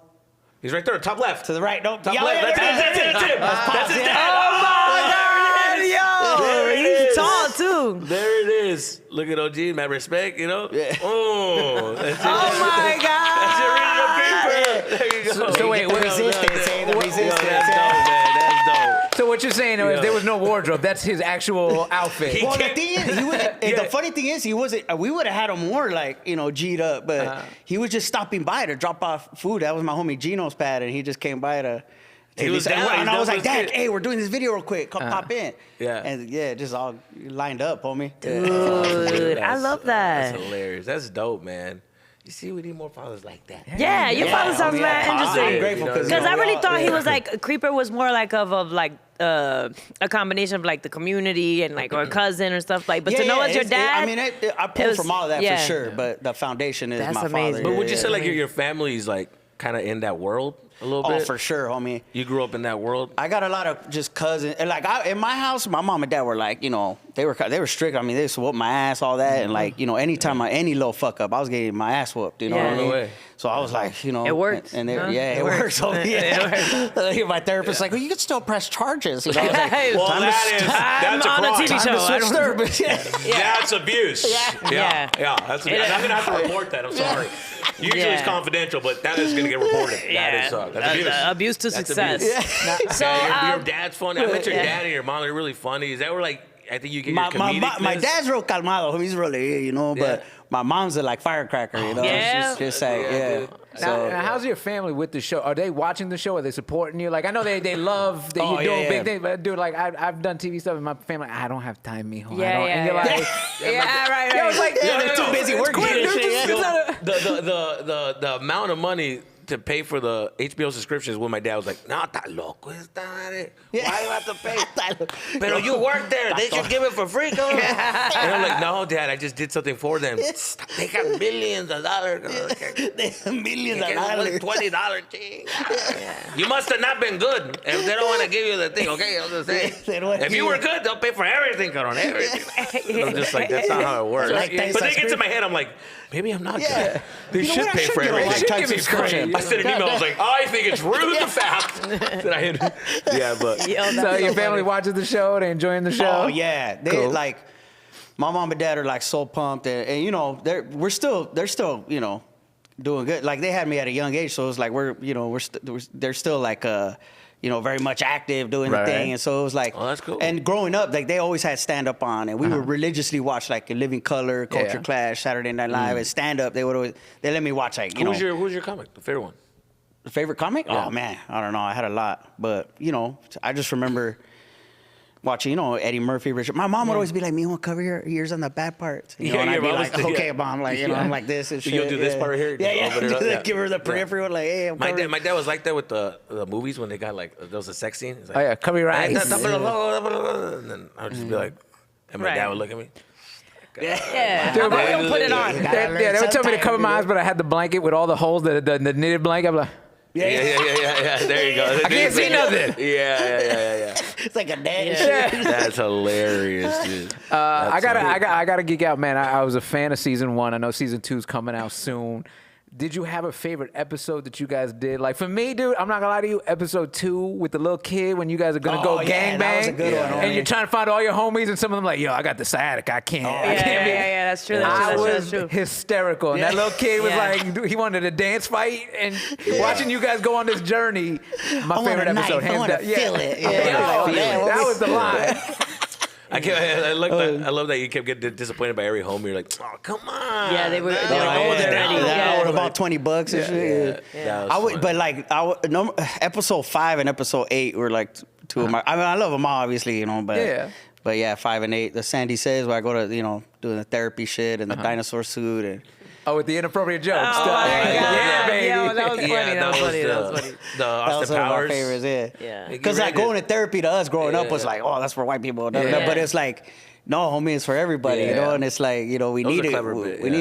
He's right there, top left. To the right. Nope. Top Yeah, left. yeah, That's yeah, it. That's it. That's his yeah. dad. Yo, There it he's is. tall too. There it is. Look at OG, mad respect, you know? Yeah. Oh, that's it. Oh my That's your God. original paper. There you go. So wait, The what- resistance, Yo, the resistance. That's dope, man. That's dope. So So what you're saying is there was no wardrobe. That's his actual outfit. Well, the thing is, the funny thing is, he wasn't. We would have had him more like G'd up, but he was just stopping by to drop off food. That was my homie Gino's pad, and he just came by to. He was down, and I was like, Dad, Dad, hey, we're doing this video real quick. Come pop in. Yeah. And just all lined up, homie. Dude, I love that. That's hilarious. That's dope, man. You see, we need more fathers like that. Yeah, your father sounds mad interesting. I'm grateful Because Because I really thought he was like Creeper was more like of like a combination of like the community and like or a cousin or stuff like. But to know it's your dad, I pulled from all of that for sure. yeah. But the foundation is That's my amazing. father. But would you Yeah. say like your family's like kind of in that world a little bit? Oh, for sure, homie. You grew up in that world? I got a lot of just cousins. And like in my house, my mom and dad were like, they were strict. I mean, they used to whoop my ass, all that, and like, anytime any little fuck up, I was getting my ass whooped. You know what I Yeah. mean? No way. So I was like, It works. And Huh? it works. So, yeah. My therapist like, well, you can still press charges. I was like, Well, time that's a I'm on a crime. TV show. I don't- That's abuse. Yeah. That's abuse. And I'm gonna have to report that. I'm sorry. Usually it's Yeah. confidential, but that is gonna get reported. Yeah. That's abuse. Abuse to That's success. abuse. So your dad's funny. I met your yeah. dad and your mom. They're really funny. Is that where like I think you get my, your my, comedic? my dad's real calmado. He's really, but Yeah. my mom's a like firecracker, Yeah. She's just like, dude. Now, how's your family with the show? Are they watching the show? Are they supporting you? Like, I know they love that you're doing big things, but dude, like, I've done TV stuff in my family. I don't have time, mijo. I Yeah, don't. yeah, And you're yeah. like, Yeah, right. I was like, they're too busy working. The amount of money to pay for the HBO subscriptions when my dad was like, no, está loco esta madre. Why do you have to pay? Pero you work there. They should give it for free. Come on. And I'm like, no, Dad, I just did something for them. They got millions of dollars. Millions of dollars. $20 thing. You must have not been good if they don't want to give you the thing, okay? I'm just saying. They don't want If you you- were good, they'll pay for everything, cabrón, everything. I'm just like, that's not how it works. Like, thanks, But then it that's gets in great. my head, I'm like, maybe I'm not Yeah. good. They You know should what? I pay should for get a everything. lifetime give me subscription. I sent an email. I was like, I think it's rude the fact that I had. Yeah, but Yo, that's so your so family funny. watches the show? They enjoying the show? Oh yeah, they Cool. like my mom and dad are like so pumped, and they're still doing good. Like they had me at a young age, so it's like they're still like very much active doing the Right. thing, and so it was like, Oh, that's cool. And growing up, like they always had stand up on, and we would religiously watch like Living Color, Culture Yeah. Clash, Saturday Night Live, and stand up. They let me watch like who's your comic? The favorite one? favorite comic? Yeah. Oh man, I don't know. I had a lot, but I just remember watching, Eddie Murphy, Richard. My mom would always be like, "Me want to cover your ears on the bad parts." Yeah, and I'd your be mom like, was- yeah. "Okay, mom." Like, I'm like this and shit. You'll do this part right here? Yeah, yeah. Open it up, yeah. Give her the peripheral. Like, hey, I'm My covering. dad was like that with the movies when they got like there was a sex scene. It's like, Oh, yeah, cover your "Ay, eyes." and then I would just be like, and my dad Right. would look at me. Yeah. How about we don't put it on? They would tell me to cover my eyes, but I had the blanket with all the holes, the knitted blanket. I'm like, Yeah. There you go. I can't see nothing. Yeah. It's like a dad Yeah. shit. That's hilarious, dude. I gotta geek out, man. I was a fan of season 1. I know season 2 is coming out soon. Did you have a favorite episode that you guys did? Like for me, dude, I'm not gonna lie to you. Episode 2 with the little kid when you guys are gonna go yeah, gangbang, that was a good one, and homie. you're trying to find all your homies, and some of them like, yo, I got the sciatic, I can't. I Yeah, can't be. yeah, that's true. I That's true. was That's true. hysterical, and that little kid was Yeah. like, dude, he wanted a dance fight, and watching you guys go on this journey, my want favorite a knife. episode, I hands wanna down. feel it. Yeah, Yeah. oh, Yeah. that was the line. I love that you kept getting disappointed by every home. You're like, oh, come on. Yeah, they were No, old yeah. already. That Yeah. was about $20 and shit. That was I would, fun. but like episode 5 and episode 8 were like two of my. I mean, I love them all, obviously, but Yeah. But yeah, 5 and 8. The Sandy Says where I go to doing the therapy shit and the dinosaur suit and. Oh, with the inappropriate jokes. Oh, my God. Yeah, baby. Yeah, that was funny. That was funny. That was funny. The That was Austin one of my Powers. favorites, yeah. Yeah. Because like going to therapy to us growing up was like, oh, that's for white people. Yeah. But it's like, no, homie, it's for everybody, Yeah. And it's like, we That was need a to, clever bit, we yeah.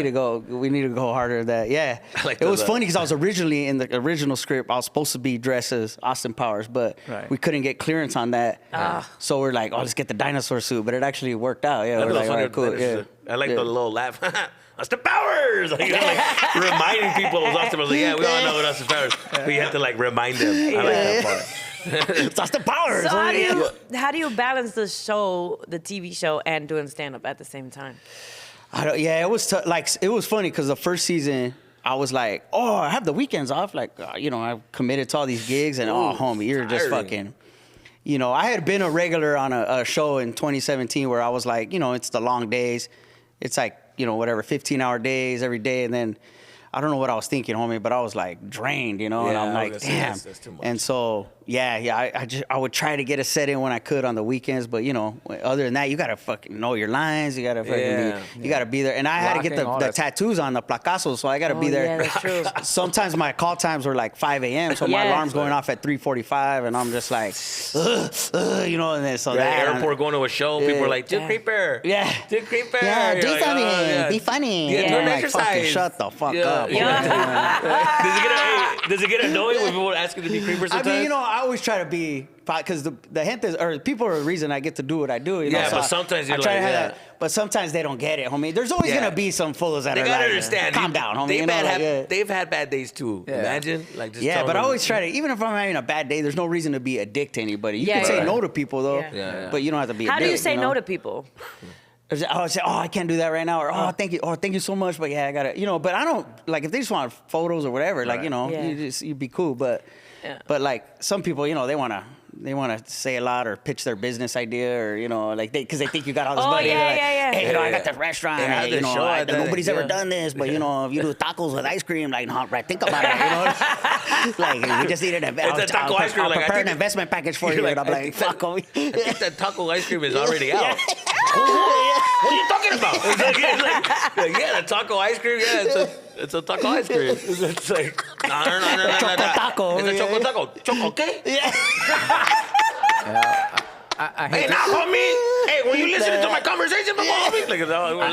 need to go harder at that. Yeah. I like it was the- funny because I was originally in the original script, I was supposed to be dressed as Austin Powers, but Right. we couldn't get clearance on that. So we're like, oh, let's get the dinosaur suit. But it actually worked out. Yeah. That We're was like, all funny. right, cool. Yeah. I like Yeah. the little laugh. Austin Powers! Like, reminding people it was Austin Powers. Like, yeah, we all know what Austin Powers. But you have to like remind them. I like that part. It's Austin Powers. So how do you balance the show, the TV show, and doing stand up at the same time? It was it was funny because the first season I was like, oh, I have the weekends off. Like, I committed to all these gigs, and oh, homie, you're just tiring. fucking. you know, I had been a regular on a show in 2017 where I was like, you know, it's the long days. It's like, you know, whatever, 15-hour days every day. And then I don't know what I was thinking, homie, but I was like drained, you know, and I'm like, damn. That's too much. And so, I would try to get a set in when I could on the weekends, but you know, other than that, you gotta fucking know your lines. You gotta fucking you gotta be there. And I had to get the tattoos on the placazos, so I gotta be there. Yeah, that's true. Sometimes my call times were like 5 a.m., so my alarm's going off at 3:45, and I'm just like, you know, and then so that airport going to a show, people are like, "Dude, Creeper, Dude, Creeper, do like, something, be funny, do an like, exercise. fucking shut the fuck up. Does it get annoying when people ask you to be Creeper sometimes? I mean, you know, I always try to be, because the gentes, or people are the reason I get to do what I do. You know? Yeah, So but sometimes you're I try like, to have yeah. that, but sometimes they don't get it, homie. There's always Yeah. gonna be some fools that They are gotta like, understand. calm down, homie. They've had bad days too. Yeah. Imagine, like, just Yeah, tell but I them- always try to, even if I'm having a bad day, there's no reason to be a dick to anybody. You Yeah, can say yeah. no to people though, Yeah. but you don't have to be. How a do dick, you say know? no to people? I say, I can't do that right now, or thank you so much, but yeah, I gotta, you know. But I don't like if they just want photos or whatever, like you know, Yeah. you'd be cool. But like some people, you know, they wanna say a lot or pitch their business idea, or you know, like because they think you got all this money. yeah, like, yeah. Hey, you know, I got this restaurant. Yeah, Hey, this you know, show, nobody's ever yeah. done this, but you know, if you do tacos with ice cream, like, no, right? Think about it. You know, like we just needed It's a taco ice cream, I'll like, I prepare think an investment package for You're you. like, And I'm I like, think that- fuck, homie. I think that taco ice cream is already out. What are you talking about? It's like, yeah, the taco ice cream. Yeah, it's a taco ice cream. It's like no. Choco taco. It's a choco taco. Choco qué? I Hey, hate, now, homie. Hey, when you listening to my conversation before, homie. Like,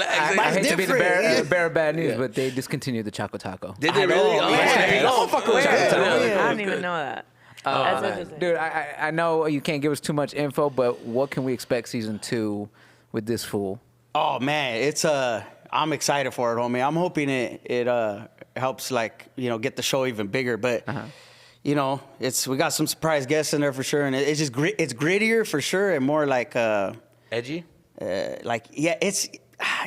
I hate to be the different. bearer of bad news, but they discontinued the Choco Taco. Did they really? know, Oh, yeah. there you go. Fuck with Yeah. Choco Taco. Yeah. I don't even know that. That's interesting. Dude, I know you can't give us too much info, but what can we expect season 2 with this fool? Oh man, it's I'm excited for it, homie. I'm hoping it helps, like, you know, get the show even bigger. But you know, we got some surprise guests in there for sure, and it's just it's grittier for sure, and more like Edgy? like it's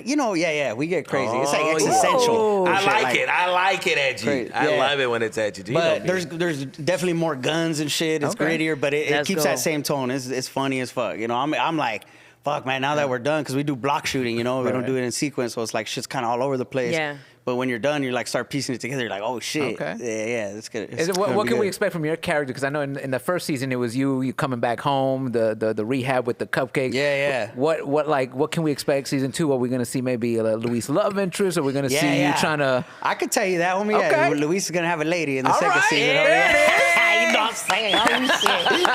you know, we get crazy. It's like Oh, existential. I Shit, like it. I like it edgy. Crazy. I Yeah. love it when it's edgy. But there's definitely more guns and shit. It's Okay. grittier, but it Let's keeps go. that same tone. It's funny as fuck. You know, I'm like, fuck, man. Now that we're done, because we do block shooting, you know, we don't do it in sequence, so it's like shit's kind of all over the place. Yeah. But when you're done, you like start piecing it together. You're like, oh shit. Okay. Yeah, it's good. What can we expect from your character? Because I know in the first season it was you coming back home, the rehab with the cupcake. Yeah. What can we expect season 2? Are we gonna see maybe a Luis love interest? Are we gonna see you trying to? I could tell you that, homie. Okay. Yeah, Luis is gonna have a lady in the All second right, season. yeah. You know what I'm saying? Oh, shit.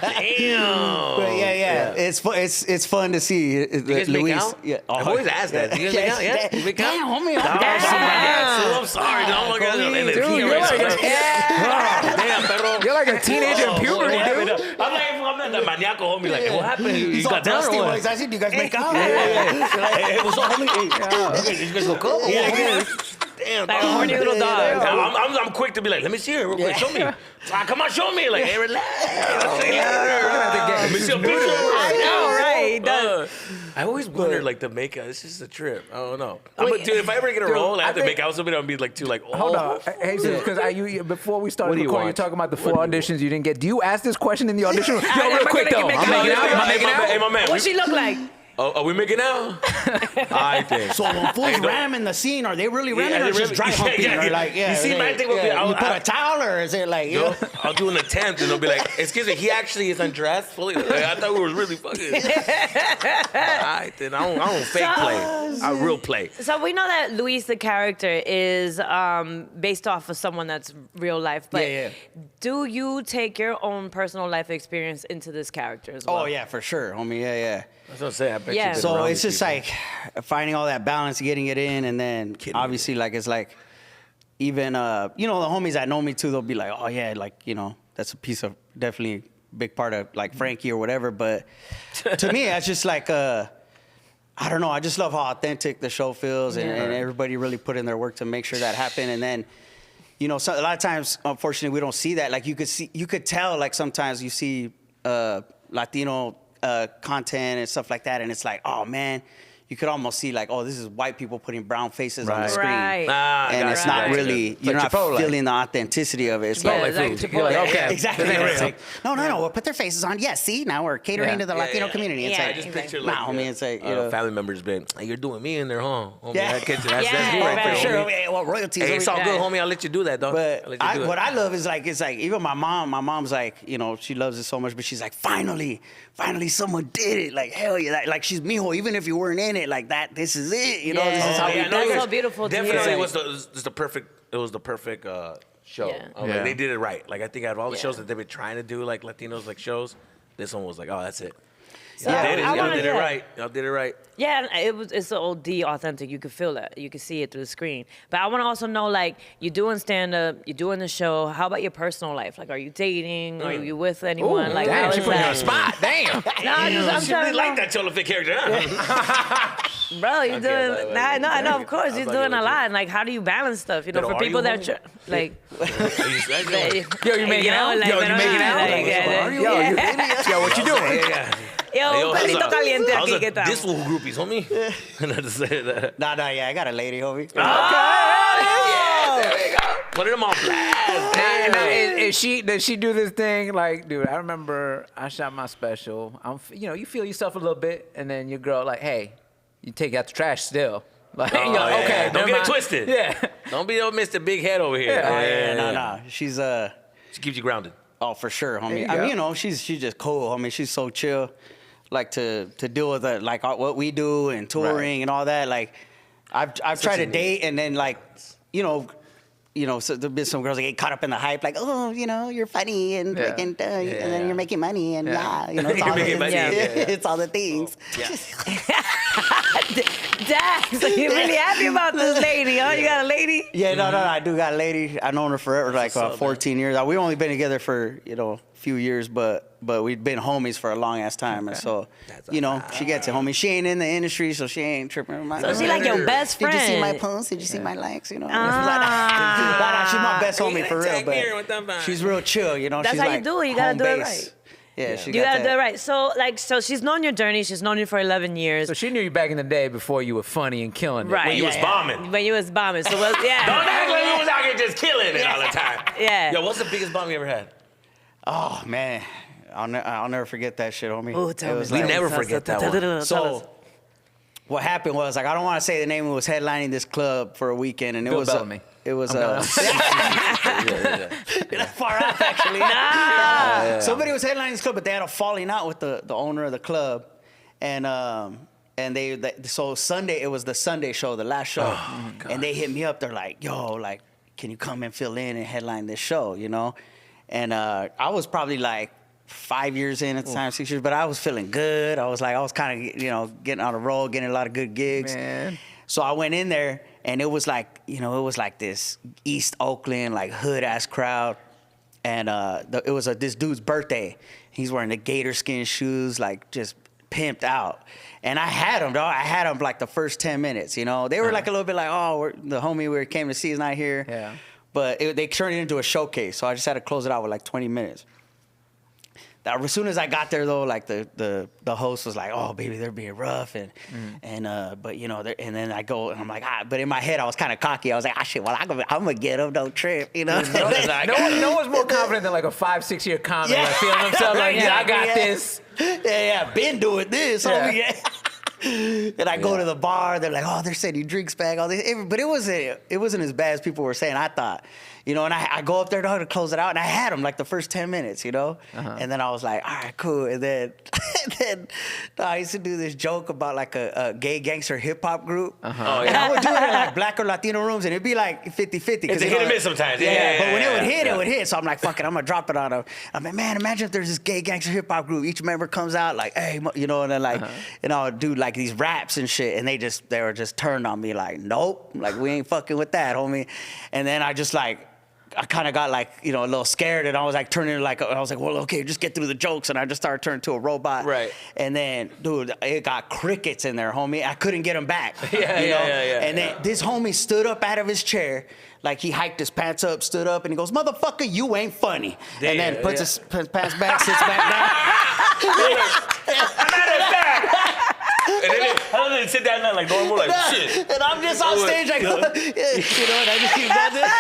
Damn. But it's fun to see. You guys make out? Yeah. I've always asked that. You guys make out? Yeah? You make out? Damn, homie. I'm sorry. I'm sorry. And the Dude, pee you're right like there. Damn, perro. You're like a teenager in puberty, What dude. happened? I'm not the maniaco, homie. Like, what happened? You He's all got down dusty. or When what? he's asking, do you guys make out? Hey, what's up, homie? Hey, you guys go cook? Damn, Like a horny little dog. I'm quick to be like, let me see her real quick. Show me. Come on, show me. Like, hey, relax. Let me see a picture. I know, right? He does. I always wondered, like, the makeup. It's just a trip. I don't know. Dude, if I ever get a role, I have to make out with somebody. I'll be like, too, like, oh. Hold on, hey, because before we started What do you recording, you're want? talking about the 4 auditions you didn't get. Do you ask this question in the audition? Yo, Am real I quick gonna though, make I'm out? making out. Am I making out? Hey, my man. What she look like? Are we making out? I think. So when fools ram in the scene, are they really ramming they or just really- dry humping? yeah. Or like, You see, my thing would be, you put a towel, or is it like, you know? I'll do an attempt, and they'll be like, "Excuse me, he actually is undressed fully." Like, I thought we were really fucking. I don't fake play. I real play. So we know that Luis, the character, is based off of someone that's real life. But Yeah. do you take your own personal life experience into this character as well? Oh yeah, for sure, homie. Yeah. That's what I'm saying. I bet Yeah. you've been So around it's these just people. like finding all that balance, getting it in, and then obviously like it's like even you know, the homies that know me too, they'll be like, oh yeah, like, you know, that's a piece of definitely big part of like Frankie or whatever. But to me, it's just like I don't know. I just love how authentic the show feels, and everybody really put in their work to make sure that happened. And then, you know, so a lot of times, unfortunately, we don't see that. Like you could tell, like sometimes you see Latino content and stuff like that, and it's like, oh man, you could almost see like, oh, this is white people putting brown faces on the screen. Right. And it's not really, you're not Chipotle. feeling the authenticity of it. It's Yeah, like, like food. Chipotle. You're like, okay. exactly. This ain't It's real. like, no, we'll put their faces on. Yes, see, now we're catering to the Latino community. It's Yeah, I like, just exactly. picture nah, homie, it's like, you know. family members being, hey, you're doing me in there, huh? Homie, Yeah. that kitchen, Yeah, that's you right right. there, For sure. homie. Hey, well, royalties. Hey, it's all homie. good, homie. I'll let you do that, dog. But I'll let you do it. what I love is like, it's like, even my mom's like, you know, she loves it so much, but she's like, finally someone did it. Like, hell yeah. Like she's mijo, even if you weren't in it, like that, this is it. You know, this is how we yeah, do no, it. That's so beautiful to Definitely hear. was the perfect. It was the perfect show. Yeah. Like, Yeah. they did it right. Like I think out of all the Yeah. shows that they've been trying to do, like Latinos like shows, this one was like, oh, that's it. So Y'all did it. I Y'all wanna- did it yeah. right. Y'all did it right. Yeah, and it's so OD authentic. You could feel that. You could see it through the screen. But I want to also know, like, you're doing stand-up, you're doing the show. How about your personal life? Like, are you dating? Are you with anyone? Like, damn, how she is put you on that? the spot. Damn. No, I'm She trying really to like know. that Cholo-Fit character, huh? Bro, you're Okay, doing. wait. I know, of course, I he's was doing like, a lot. And, like, how do you balance stuff? You know, Pero for are people you that, homo? like, Yo, you making out? like, Yo, you pero- making out? like, Yo, you- Yo, what you doing? Yeah. Yo, un perrito caliente I was aquí a que estamos. this fool groupies, homie. And I just said that. Nah, yeah, I got a lady, homie. There we go. Put them on blast. Now, does she do this thing like, dude? I remember I shot my special. You feel yourself a little bit, and then your girl like, hey, you take out the trash still. Like, Oh, you're like, yeah. okay, Don't never get it mind. twisted. Yeah. Don't be Mr. Big Head over here. Yeah. No. She's She keeps you grounded. oh, for sure, homie. you I go. mean, you know, she's just cool, homie. She's so chill. Like to deal with like what we do and touring and all that. Like, I've tried to you date and then like, you know, so there've been some girls that get caught up in the hype, like, oh, you know, you're funny and Yeah. freaking, and then you're making money and Yeah. you know, it's You're all, making money, yeah. it's all the things. Dax, so you're really happy about this lady, huh? You got a lady? Yeah, no, I do got a lady. I've known her forever, like what's up, 14 years. We've only been together for, you know, a few years, but we've been homies for a long ass time. And so, you know, she gets it, homie. She ain't in the industry, so she ain't tripping. So she like your best friend. Did you see my posts? Did you see my likes? You know, Ah. she's my best homie for real. Tag me here with them But vibes. she's real chill. You know, That's she's how you like do it. You gotta home do it base. right. Yeah, she You got gotta that. do it right. So she's known your journey. She's known you for 11 years. So she knew you back in the day before you were funny and killing it. Right. When you was bombing. When you was bombing. So, well, yeah. Don't act like you was out here just killing it all the time. Yeah. Yo, what's the biggest bomb you ever had? Oh man, I'll never forget that shit, homie. Oh, tell It me. was We like- never forget that one. Tell us. So what happened was, like, I don't want to say the name. It was headlining this club for a weekend, and it Bill was Bellamy. it was Yeah. far off actually. Nah. Somebody was headlining this club, but they had a falling out with the owner of the club, and so Sunday, it was the Sunday show, the last show, and they hit me up. They're like, "Yo, like, can you come and fill in and headline this show?" You know, and I was probably like 5 years in at the time, 6 years, but I was feeling good. I was kind of, you know, getting on the road, getting a lot of good gigs. Man. So I went in there, and it was like, you know, it was like this East Oakland, like hood ass crowd, and it was this dude's birthday. He's wearing the gator skin shoes, like just pimped out. And I had him, dog. I had him like the first 10 minutes. You know, they were like a little bit like, oh, the homie we came to see is not here. Yeah. But they turned it into a showcase, so I just had to close it out with like 20 minutes. As soon as I got there, though, like the host was like, "Oh, baby, they're being rough," but you know, and then I go and I'm like, but in my head I was kind of cocky. I was like, shit, well, I'm gonna get him, don't trip, you know. No one's more confident than like a 5-6 year comic, Yeah. like feeling himself like, yeah, I got Yeah. this. Yeah, been doing this, Yeah. homie. Yeah. And I go to the bar, they're like, oh, they're sending drinks back, all this. But it wasn't as bad as people were saying, I thought. You know, and I go up there to close it out, and I had them like the first 10 minutes, you know? And then I was like, all right, cool. And then, I used to do this joke about like a gay gangster hip hop group. Oh, And yeah. I would do it in like black or Latino rooms, and it'd be like 50-50. It's a hit and miss sometimes. Yeah, But when it would hit, yeah. it would hit. So I'm like, fuck it, I'm gonna drop it on them. I'm like, man, imagine if there's this gay gangster hip hop group. Each member comes out like, hey, you know, and then like, and I'll do like these raps and shit. And they were just turned on me like, nope, like we ain't fucking with that, homie. And then I just like, I kind of got like, you know, a little scared, and I was like turning like, I was like, well, okay, just get through the jokes, and I just started turning to a robot. Right. And then, dude, it got crickets in there, homie. I couldn't get him back. Yeah, you know? yeah. And then this homie stood up out of his chair, like he hiked his pants up, stood up, and he goes, motherfucker, you ain't funny. And then puts his pants back, sits back down. And then they sit down there like normal, like shit. And I'm just on stage like, you know, and I just keep doing this.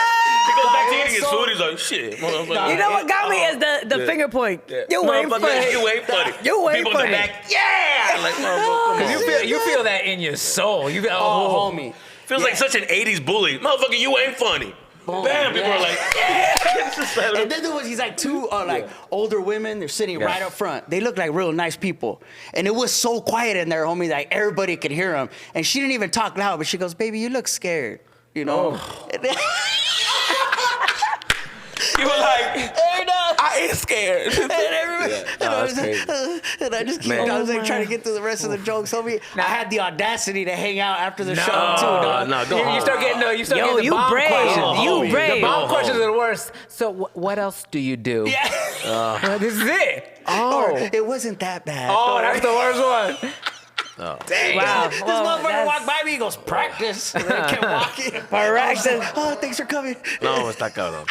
He goes back to eating his food. He's like, shit. You know what got me is the finger point. Yeah. You ain't funny. You ain't funny. You ain't People funny. in the back, yeah. Like, motherfucker, You feel that in your soul. You feel, Oh, homie. feels like such an '80s bully, motherfucker. You ain't funny. Bam! People are like, yeah. And then there was these like two older women. They're sitting right up front. They look like real nice people. And it was so quiet in there, homie, like everybody could hear them. And she didn't even talk loud, but she goes, "Baby, you look scared." You know. You were like, And, I ain't scared. and everybody, that's crazy. and I just keep, Man. I was like trying to get through the rest of the jokes, homie. I had the audacity to hang out after the show too. Dog. No, go home. You start getting the you bomb brave. questions. You brave. The bomb Go questions home. are the worst. So what else do you do? Yeah. This is it. Or, Oh. it wasn't that bad. Oh, that's the worst one. Dang. Wow. This Well, motherfucker that's- walked by me. He goes, "Practice." And then he kept walking. Practice. Oh, thanks for coming. No, it's not going on.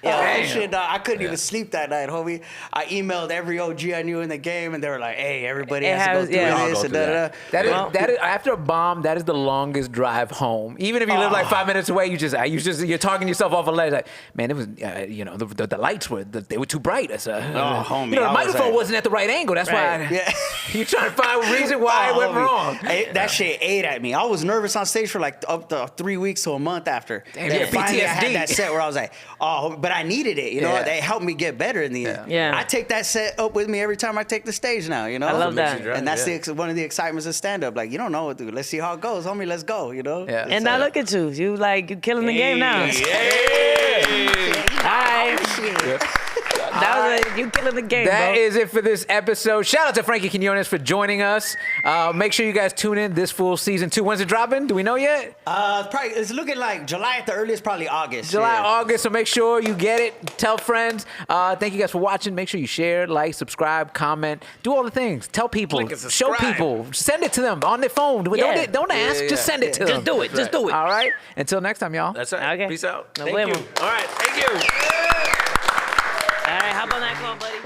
Oh, shit, I couldn't even sleep that night, homie. I emailed every OG I knew in the game, and they were like, "Hey, everybody It has to has- go through yeah. We all this." go And through da-da-da. That is after a bomb. That is the longest drive home. Even if you live like 5 minutes away, you're talking yourself off a ledge. Like, man, it was the lights they were too bright. That's homie, the I was microphone like- wasn't at the right angle. That's Right. why Yeah. you're trying to find a reason why it went homie. wrong. That shit ate at me. I was nervous on stage for like up to 3 weeks to a month after. Damn, Then yeah, finally I had PTSD. that set where I was like, oh, but I needed it. You know, Yeah. they helped me get better in the end. Yeah. I take that set up with me every time I take the stage now. You know, I love that. And that's one of the excitements of stand up. Like, you don't know what to do. Let's see how it goes, homie. Let's go. You know. Yeah. And now look at you. You killing the game now. Hi. You killing the game, That bro. is it for this episode. Shout out to Frankie Quiñones for joining us. Make sure you guys tune in this full season 2. When's it dropping? Do we know yet? It's looking like July at the earliest, probably August. July, Yeah. August. So make sure you get it. Tell friends. Thank you guys for watching. Make sure you share, like, subscribe, comment, do all the things. Tell people, Click and show subscribe. people, send it to them on their phone. Yeah. Don't ask. Yeah, Just send it to them. Just do it. Just do it. All right. Until next time, y'all. That's right. Okay. Peace out. No Thank you. bueno. All right. Thank you. All right, hop on that call, buddy.